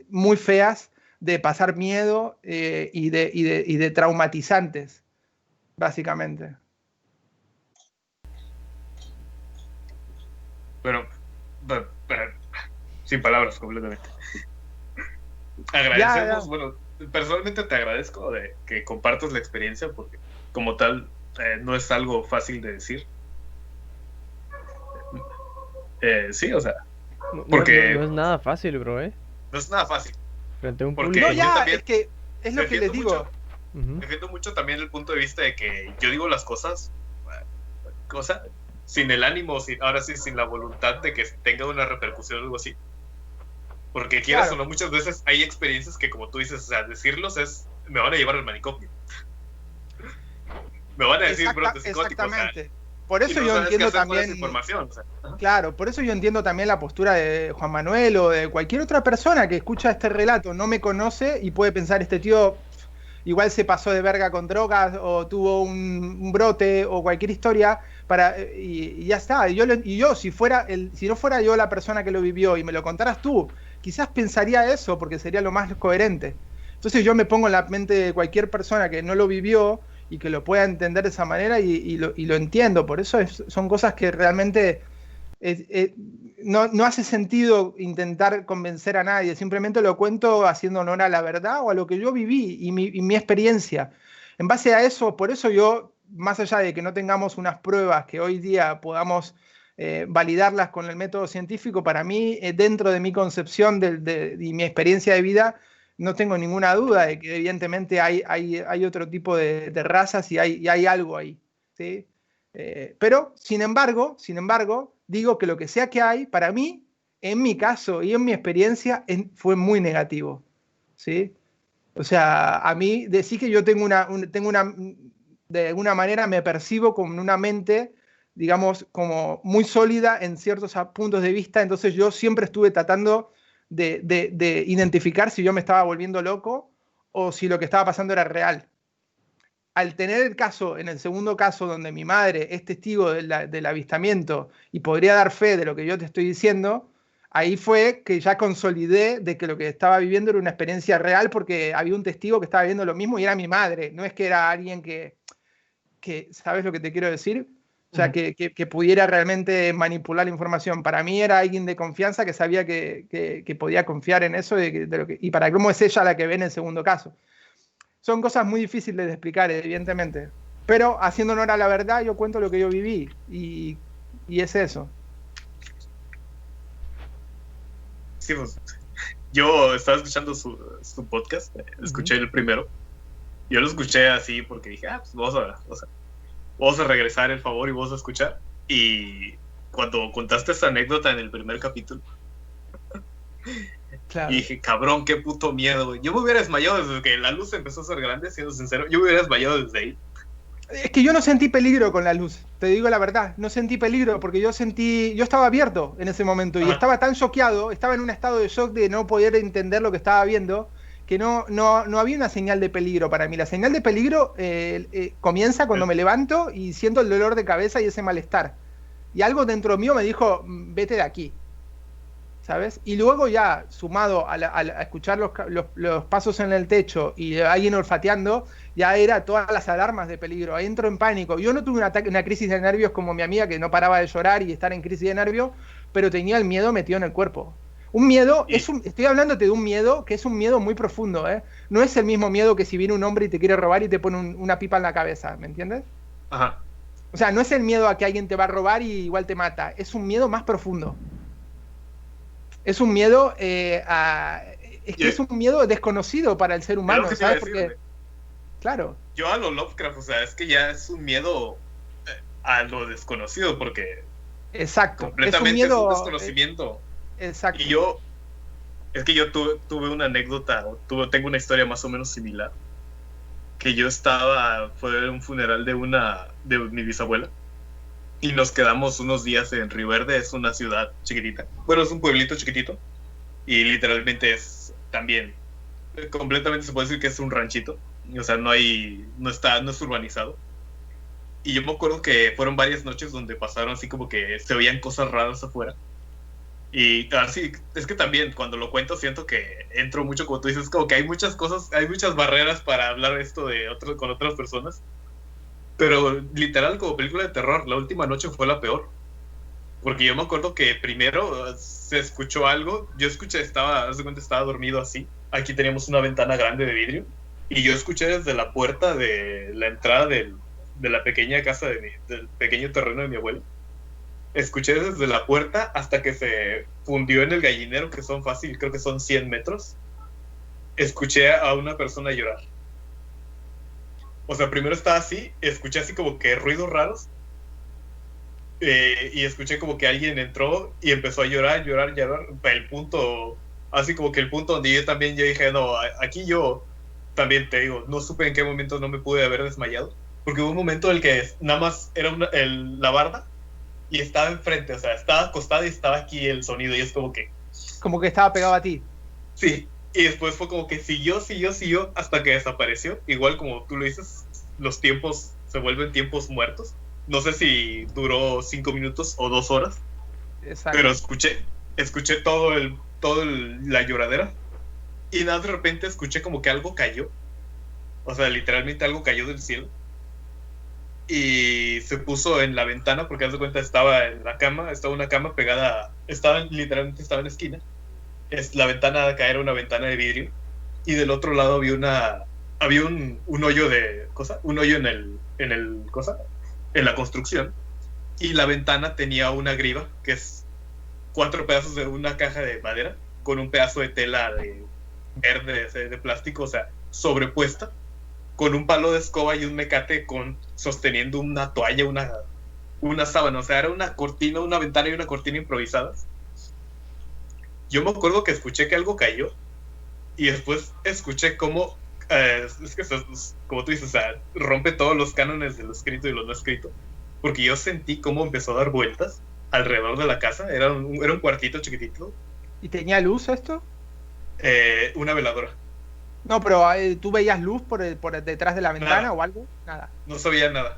[SPEAKER 4] muy feas, de pasar miedo y de traumatizantes, básicamente.
[SPEAKER 1] Bueno, sin palabras completamente. Agradecemos, bueno, personalmente te agradezco de que compartas la experiencia porque como tal no es algo fácil de decir. Sí, o sea, porque
[SPEAKER 2] no es nada fácil, bro,
[SPEAKER 1] no es nada fácil.
[SPEAKER 2] Frente a un
[SPEAKER 1] porque
[SPEAKER 2] público.
[SPEAKER 4] No, ya,
[SPEAKER 1] también
[SPEAKER 4] es que es lo que les digo.
[SPEAKER 1] mucho. defiendo mucho también el punto de vista de que yo digo las cosas, sin el ánimo, ahora sí, sin la voluntad de que tenga una repercusión o algo así. Porque quieras o no, muchas veces hay experiencias que, como tú dices, o sea, decirlos me van a llevar al manicomio. Me van a decir brote psicótico.
[SPEAKER 4] Exactamente.
[SPEAKER 1] O sea,
[SPEAKER 4] por eso yo entiendo también.
[SPEAKER 1] Información, o sea.
[SPEAKER 4] Claro, por eso yo entiendo también la postura de Juan Manuel o de cualquier otra persona que escucha este relato, no me conoce y puede pensar, este tío igual se pasó de verga con drogas o tuvo un brote o cualquier historia y ya está. Y yo si no fuera yo la persona que lo vivió y me lo contaras tú, quizás pensaría eso porque sería lo más coherente. Entonces yo me pongo en la mente de cualquier persona que no lo vivió y que lo pueda entender de esa manera y lo entiendo. Por eso son cosas que realmente no hace sentido intentar convencer a nadie. Simplemente lo cuento haciendo honor a la verdad o a lo que yo viví y mi experiencia. En base a eso, por eso yo, más allá de que no tengamos unas pruebas que hoy día podamos validarlas con el método científico, para mí, dentro de mi concepción y mi experiencia de vida, no tengo ninguna duda de que evidentemente hay otro tipo de razas y hay algo ahí, ¿sí? Pero, sin embargo, digo que lo que sea que hay, para mí, en mi caso y en mi experiencia, fue muy negativo, ¿sí? O sea, a mí, decir que yo tengo de alguna manera me percibo con una mente, digamos, como muy sólida en ciertos puntos de vista, entonces yo siempre estuve tratando de identificar si yo me estaba volviendo loco o si lo que estaba pasando era real. Al tener el caso, en el segundo caso, donde mi madre es testigo del avistamiento y podría dar fe de lo que yo te estoy diciendo, ahí fue que ya consolidé de que lo que estaba viviendo era una experiencia real porque había un testigo que estaba viendo lo mismo y era mi madre, no es que era alguien que ¿sabes lo que te quiero decir? O sea, que pudiera realmente manipular la información. Para mí era alguien de confianza que sabía que podía confiar en eso y para cómo es ella la que ve en el segundo caso. Son cosas muy difíciles de explicar, evidentemente. Pero haciendo honor a la verdad, yo cuento lo que yo viví y es eso.
[SPEAKER 1] Sí, pues, yo estaba escuchando su podcast, escuché el primero. Yo lo escuché así porque dije, pues vamos a regresar el favor y vamos a escuchar. Y cuando contaste esa anécdota en el primer capítulo,
[SPEAKER 4] claro.
[SPEAKER 1] Y dije, cabrón, qué puto miedo, güey. Yo me hubiera desmayado desde que la luz empezó a ser grande, siendo sincero. Yo me hubiera desmayado desde ahí.
[SPEAKER 4] Es que yo no sentí peligro con la luz, te digo la verdad. No sentí peligro porque yo estaba abierto en ese momento y estaba tan choqueado, estaba en un estado de shock de no poder entender lo que estaba viendo, que no había una señal de peligro para mí. La señal de peligro comienza cuando me levanto y siento el dolor de cabeza y ese malestar. Y algo dentro mío me dijo, vete de aquí, ¿sabes? Y luego ya, sumado a escuchar los pasos en el techo y alguien olfateando, ya era todas las alarmas de peligro. Ahí entro en pánico. Yo no tuve una crisis de nervios como mi amiga, que no paraba de llorar y estar en crisis de nervios, pero tenía el miedo metido en el cuerpo. Un miedo, estoy hablándote de un miedo que es un miedo muy profundo, ¿eh? No es el mismo miedo que si viene un hombre y te quiere robar y te pone una pipa en la cabeza, ¿me entiendes?
[SPEAKER 1] Ajá.
[SPEAKER 4] O sea, no es el miedo a que alguien te va a robar y igual te mata, es un miedo más profundo. Es un miedo es un miedo desconocido para el ser humano, ¿sabes? Porque, claro.
[SPEAKER 1] Yo a lo Lovecraft, o sea, es que ya es un miedo a lo desconocido, porque
[SPEAKER 4] exacto,
[SPEAKER 1] completamente es un desconocimiento.
[SPEAKER 4] Exacto.
[SPEAKER 1] Y es que yo tuve una anécdota, tengo una historia más o menos similar, que fue un funeral de mi bisabuela, y nos quedamos unos días en Río Verde. Es una ciudad chiquitita, bueno, es un pueblito chiquitito, y literalmente es también, completamente se puede decir que es un ranchito, o sea, no es urbanizado. Y yo me acuerdo que fueron varias noches donde pasaron así como que se veían cosas raras afuera. Y así, es que también cuando lo cuento siento que entro mucho, como tú dices, como que hay muchas cosas, hay muchas barreras para hablar esto con otras personas. Pero literal, como película de terror, la última noche fue la peor. Porque yo me acuerdo que primero se escuchó algo, haz de cuenta, estaba dormido así. Aquí teníamos una ventana grande de vidrio. Y yo escuché desde la puerta de la entrada de la pequeña casa, del pequeño terreno de mi abuelo. Escuché desde la puerta hasta que se fundió en el gallinero, que son creo que son 100 metros. Escuché a una persona llorar. O sea, primero estaba así, escuché así como que ruidos raros, y escuché como que alguien entró y empezó a llorar. El punto, así como que el punto donde yo dije, no, aquí yo también te digo, no supe en qué momento no me pude haber desmayado, porque hubo un momento en el que nada más era la barda y estaba enfrente, o sea, estaba acostado y estaba aquí el sonido y es como que...
[SPEAKER 4] Como que estaba pegado a ti.
[SPEAKER 1] Sí, y después fue como que siguió hasta que desapareció. Igual como tú lo dices, los tiempos se vuelven tiempos muertos. No sé si duró 5 minutos o 2 horas,
[SPEAKER 4] Exacto.
[SPEAKER 1] pero escuché la lloradera y nada, de repente escuché como que algo cayó. O sea, literalmente algo cayó del cielo y se puso en la ventana porque haz de cuenta estaba en la cama, estaba una cama pegada, literalmente estaba en la esquina. La ventana de acá era una ventana de vidrio y del otro lado había un hoyo un hoyo en la construcción, y la ventana tenía una griva que es 4 pedazos de una caja de madera con un pedazo de tela verde de plástico, o sea, sobrepuesta con un palo de escoba y un mecate sosteniendo una toalla, una sábana, o sea, era una cortina, una ventana y una cortina improvisadas. Yo me acuerdo que escuché que algo cayó y después escuché cómo, es que como tú dices, o sea, rompe todos los cánones de lo escrito y lo no escrito, porque yo sentí cómo empezó a dar vueltas alrededor de la casa. Era un cuartito chiquitito,
[SPEAKER 4] ¿Y tenía luz esto?
[SPEAKER 1] una veladora.
[SPEAKER 4] No, pero ¿tú veías luz por detrás de la ventana
[SPEAKER 1] Nada,
[SPEAKER 4] o algo? Nada.
[SPEAKER 1] no sabía nada.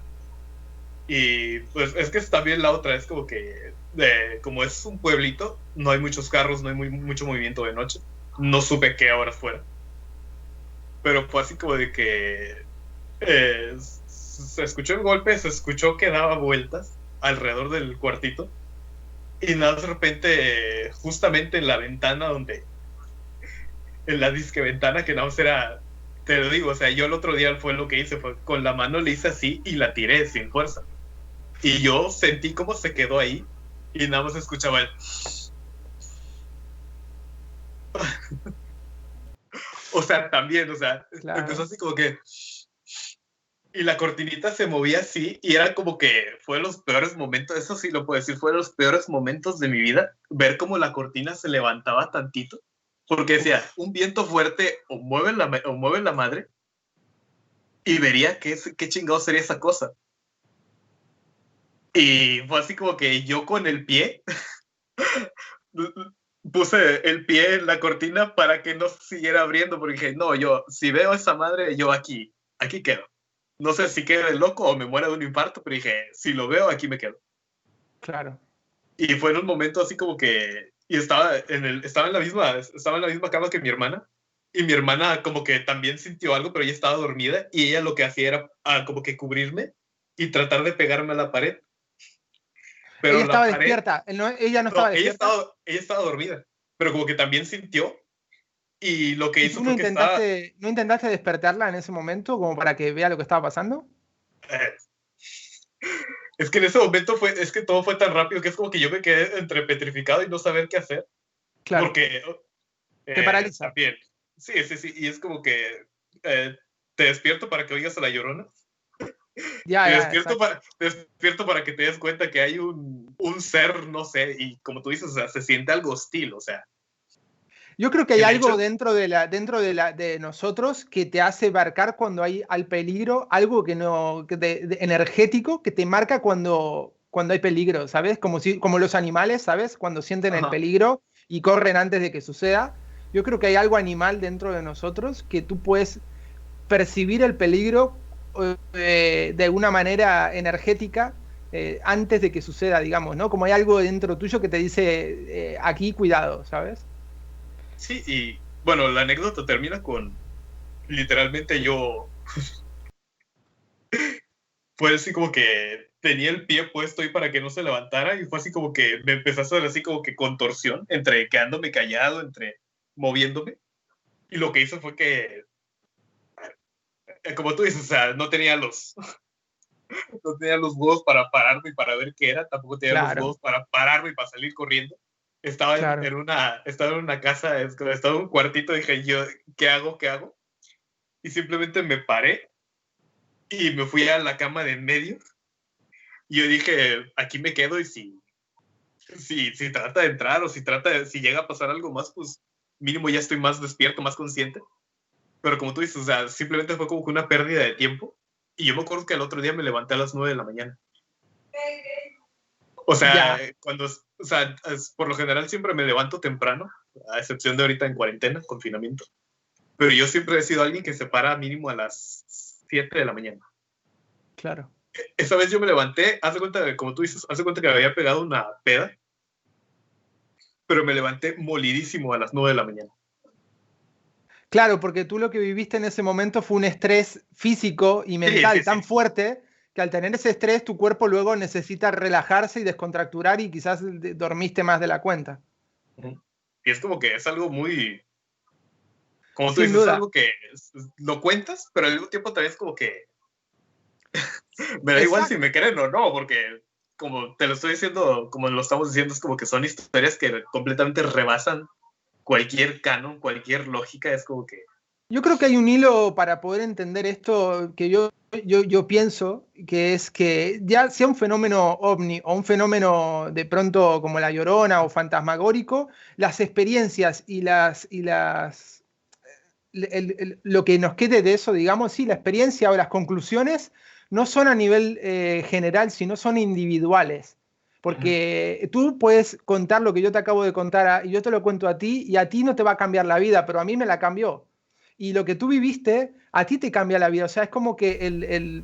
[SPEAKER 1] Y pues es que es también la otra, es como que, como es un pueblito, no hay muchos carros, no hay mucho movimiento de noche. No supe qué horas fuera, pero fue así como de que se escuchó el golpe, se escuchó que daba vueltas alrededor del cuartito y nada, de repente, justamente en la ventana en la disque ventana que nada más era, te lo digo, o sea, yo el otro día fue lo que hice, fue con la mano le hice así y la tiré sin fuerza. Y yo sentí cómo se quedó ahí y nada más escuchaba el... O sea, también, o sea,
[SPEAKER 4] Claro.
[SPEAKER 1] empezó así como que... Y la cortinita se movía así y era como que fue los peores momentos, eso sí lo puedo decir, fue los peores momentos de mi vida, ver cómo la cortina se levantaba tantito, porque decía, un viento fuerte o mueve la madre y vería qué chingado sería esa cosa. Y fue así como que yo con el pie puse el pie en la cortina para que no siguiera abriendo, porque dije, no, yo, si veo esa madre, yo aquí quedo. No sé si quede loco o me muera de un infarto, pero dije, si lo veo, aquí me quedo.
[SPEAKER 4] Claro.
[SPEAKER 1] Y fue en un momento así como que, y estaba en la misma cama que mi hermana, y mi hermana como que también sintió algo, pero ella estaba dormida, y ella lo que hacía era como que cubrirme y tratar de pegarme a la pared. Pero
[SPEAKER 4] Ella
[SPEAKER 1] la
[SPEAKER 4] estaba
[SPEAKER 1] pared,
[SPEAKER 4] despierta. Ella no estaba
[SPEAKER 1] no,
[SPEAKER 4] despierta.
[SPEAKER 1] ella estaba dormida, pero como que también sintió, y lo que
[SPEAKER 4] ¿Y
[SPEAKER 1] hizo
[SPEAKER 4] tú no
[SPEAKER 1] fue que estaba...
[SPEAKER 4] intentaste despertarla en ese momento como para que vea lo que estaba pasando?
[SPEAKER 1] eh, es que en ese momento es que todo fue tan rápido que es como que yo me quedé entre petrificado y no saber qué hacer,
[SPEAKER 4] Claro.
[SPEAKER 1] porque
[SPEAKER 4] Te paraliza.
[SPEAKER 1] también, sí, y es como que te despierto para que oigas a la Llorona,
[SPEAKER 4] Ya, exacto.
[SPEAKER 1] te despierto para que te des cuenta que hay un ser, no sé, y como tú dices, o sea, se siente algo hostil, o sea,
[SPEAKER 4] Yo creo que hay
[SPEAKER 1] el
[SPEAKER 4] algo
[SPEAKER 1] hecho,
[SPEAKER 4] de nosotros que te hace marcar cuando hay al peligro, algo que no, energético que te marca cuando hay peligro, ¿sabes? Como los animales, ¿sabes? Cuando sienten el
[SPEAKER 1] ajá,
[SPEAKER 4] peligro y corren antes de que suceda. Yo creo que hay algo animal dentro de nosotros que tú puedes percibir el peligro de una manera energética antes de que suceda, digamos, ¿no? Como hay algo dentro tuyo que te dice aquí, cuidado, ¿sabes?
[SPEAKER 1] sí, y bueno, la anécdota termina con, literalmente yo, fue así como que tenía el pie puesto ahí para que no se levantara y fue así como que me empezó a hacer así como que contorsión, entre quedándome callado, entre moviéndome. Y lo que hizo fue que, como tú dices, o sea, no tenía los huevos para pararme y para ver qué era, tampoco tenía los
[SPEAKER 4] Claro,
[SPEAKER 1] huevos para pararme y para salir corriendo.
[SPEAKER 4] claro.
[SPEAKER 1] Estaba en una casa, estaba en un cuartito, dije yo, ¿qué hago? Y simplemente me paré y me fui a la cama de en medio. Y yo dije, aquí me quedo y si trata de entrar o si llega a pasar algo más, pues mínimo ya estoy más despierto, más consciente. Pero como tú dices, o sea, simplemente fue como que una pérdida de tiempo. Y yo me acuerdo que el otro día me levanté a las 9 de la mañana. O sea, por lo general siempre me levanto temprano, a excepción de ahorita en cuarentena, confinamiento. Pero yo siempre he sido alguien que se para mínimo a las 7 de la mañana.
[SPEAKER 4] Claro.
[SPEAKER 1] Esa vez yo me levanté, haz de cuenta, como tú dices, haz de cuenta que me había pegado una peda, pero me levanté molidísimo a las 9 de la mañana.
[SPEAKER 4] Claro, porque tú lo que viviste en ese momento fue un estrés físico y mental tan fuerte que al tener ese estrés tu cuerpo luego necesita relajarse y descontracturar y quizás dormiste más de la cuenta.
[SPEAKER 1] Y es como que es algo muy... Como tú
[SPEAKER 4] Sin
[SPEAKER 1] dices,
[SPEAKER 4] duda.
[SPEAKER 1] es algo que lo cuentas, pero al mismo tiempo también es como que... me da igual si me creen o no, porque como te lo estoy diciendo, como lo estamos diciendo, es como que son historias que completamente rebasan cualquier canon, cualquier lógica, es como que...
[SPEAKER 4] Yo creo que hay un hilo para poder entender esto que yo pienso, que es que ya sea un fenómeno ovni o un fenómeno de pronto como la Llorona o fantasmagórico, las experiencias y lo que nos quede de eso, digamos, sí, la experiencia o las conclusiones no son a nivel general, sino son individuales. Porque tú puedes contar lo que yo te acabo de contar y yo te lo cuento a ti y a ti no te va a cambiar la vida, pero a mí me la cambió. Y lo que tú viviste, a ti te cambia la vida. O sea, es como que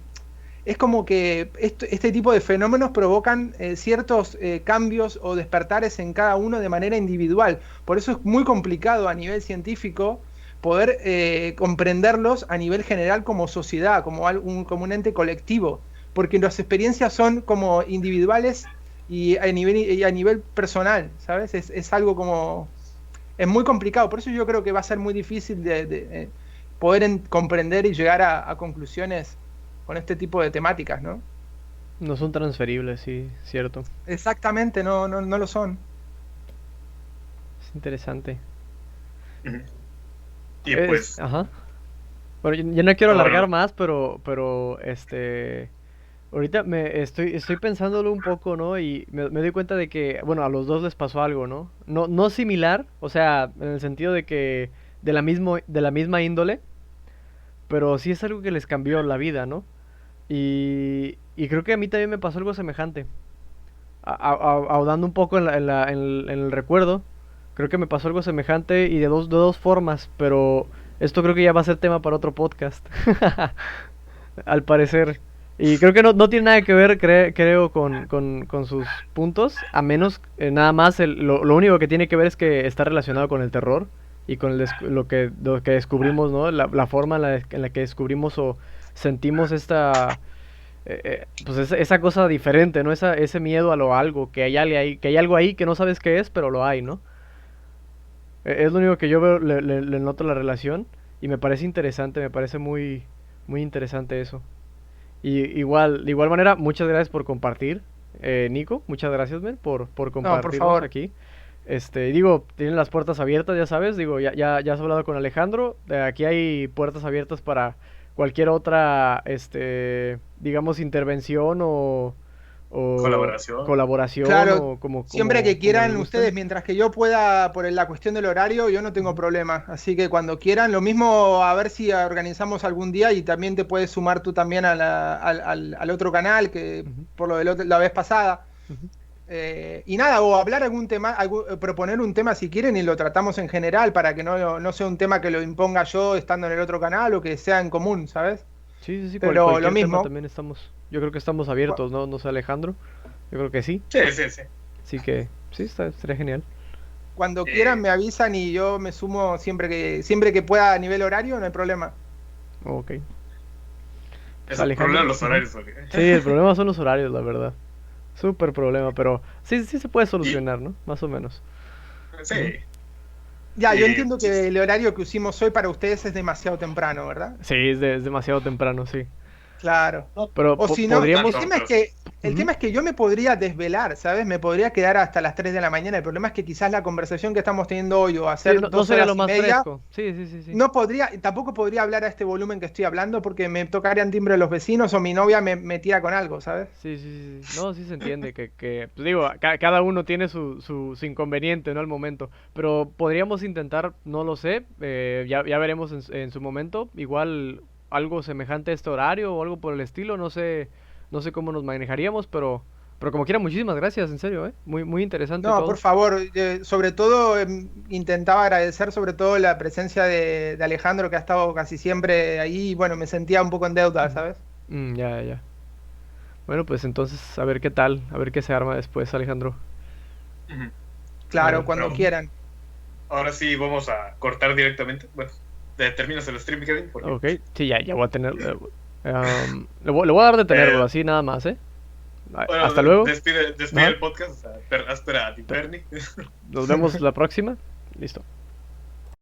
[SPEAKER 4] este tipo de fenómenos provocan ciertos cambios o despertares en cada uno de manera individual. Por eso es muy complicado a nivel científico poder comprenderlos a nivel general como sociedad, como un ente colectivo, porque las experiencias son como individuales y a nivel personal, ¿sabes? Es algo como... Es muy complicado, por eso yo creo que va a ser muy difícil de poder comprender y llegar a conclusiones con este tipo de temáticas, ¿no?
[SPEAKER 2] No son transferibles, sí, cierto.
[SPEAKER 4] Exactamente, no lo son.
[SPEAKER 2] Es interesante.
[SPEAKER 1] Y pues...
[SPEAKER 2] Ajá. Bueno, yo no quiero alargar más, pero ahorita estoy pensándolo un poco, ¿no? Y me doy cuenta de que, bueno, a los dos les pasó algo, ¿no? No similar, o sea, en el sentido de que de la misma índole, pero sí es algo que les cambió la vida, ¿no? Y creo que a mí también me pasó algo semejante. Ahondando un poco en el recuerdo, creo que me pasó algo semejante y de dos formas, pero esto creo que ya va a ser tema para otro podcast. Al parecer. Y creo que no tiene nada que ver, creo, con sus puntos, a menos, nada más, lo único que tiene que ver es que está relacionado con el terror y con lo que descubrimos, ¿no? La forma en la que descubrimos o sentimos pues esa cosa diferente, ¿no? Ese miedo a lo algo, que hay algo ahí que no sabes qué es, pero lo hay, ¿no? Es lo único que yo veo, le noto la relación y me parece interesante, me parece muy, muy interesante eso. Y de igual manera, muchas gracias por compartir, Nico, muchas gracias, men, por compartirnos aquí. Tienen las puertas abiertas, ya sabes, ya has hablado con Alejandro, aquí hay puertas abiertas para cualquier otra, digamos, intervención o colaboración
[SPEAKER 4] claro,
[SPEAKER 2] o como
[SPEAKER 4] siempre que quieran
[SPEAKER 2] como
[SPEAKER 4] ustedes, mientras que yo pueda, por la cuestión del horario, yo no tengo problema. Así que cuando quieran, lo mismo, a ver si organizamos algún día y también te puedes sumar tú también al otro canal, que por lo de la vez pasada. Y nada, o hablar algún tema, proponer un tema si quieren y lo tratamos en general para que no sea un tema que lo imponga yo estando en el otro canal o que sea en común, ¿sabes?
[SPEAKER 2] Sí,
[SPEAKER 4] pero lo mismo.
[SPEAKER 2] Tema también yo creo que estamos abiertos, ¿no? No sé, Alejandro. Yo creo que sí.
[SPEAKER 1] Sí.
[SPEAKER 2] Así que, sí, estaría genial.
[SPEAKER 4] Cuando quieran me avisan y yo me sumo siempre que pueda a nivel horario, no hay problema.
[SPEAKER 2] Ok.
[SPEAKER 1] Es el problema de los horarios.
[SPEAKER 2] Sí, el problema son los horarios, la verdad. Súper problema, pero sí se puede solucionar, ¿no? Más o menos.
[SPEAKER 1] Sí.
[SPEAKER 4] Ya, yo entiendo que el horario que hicimos hoy para ustedes es demasiado temprano, ¿verdad?
[SPEAKER 2] Sí, es demasiado temprano, sí.
[SPEAKER 4] Claro.
[SPEAKER 2] Pero
[SPEAKER 4] O si no,
[SPEAKER 2] podríamos...
[SPEAKER 4] el tema es que yo me podría desvelar, ¿sabes? Me podría quedar hasta las 3 de la mañana. El problema es que quizás la conversación que estamos teniendo hoy o hacer
[SPEAKER 2] no
[SPEAKER 4] 2
[SPEAKER 2] sería
[SPEAKER 4] horas
[SPEAKER 2] lo
[SPEAKER 4] y
[SPEAKER 2] más
[SPEAKER 4] media,
[SPEAKER 2] fresco. Sí.
[SPEAKER 4] no podría, tampoco podría hablar a este volumen que estoy hablando porque me tocarían timbre los vecinos o mi novia me tira con algo, ¿sabes?
[SPEAKER 2] Sí. No, sí se entiende pues digo, cada uno tiene su inconveniente, ¿no? Al momento. Pero podríamos intentar, no lo sé, ya veremos en su momento. Igual algo semejante a este horario o algo por el estilo, no sé cómo nos manejaríamos, pero como quiera, muchísimas gracias, en serio, ¿eh? Muy interesante
[SPEAKER 4] No,
[SPEAKER 2] todo.
[SPEAKER 4] por favor, sobre todo intentaba agradecer sobre todo la presencia de Alejandro que ha estado casi siempre ahí y bueno, me sentía un poco en deuda, ¿sabes?
[SPEAKER 2] Ya. Bueno, pues entonces a ver qué tal, a ver qué se arma después, Alejandro.
[SPEAKER 1] Ujú.
[SPEAKER 4] Claro,
[SPEAKER 2] Bueno,
[SPEAKER 4] cuando
[SPEAKER 1] pero-
[SPEAKER 4] quieran.
[SPEAKER 1] Ahora sí vamos a cortar directamente. Bueno, terminas el stream, Kevin, porque
[SPEAKER 2] Ok, sí, ya voy a tener... le voy a dar de tenerlo
[SPEAKER 1] Eh,
[SPEAKER 2] así nada más, ¿eh?
[SPEAKER 1] bueno,
[SPEAKER 2] Hasta luego.
[SPEAKER 1] despide
[SPEAKER 2] Ajá.
[SPEAKER 1] el podcast. O sea, áspera a ti, Bernie.
[SPEAKER 2] Nos vemos la próxima. Listo.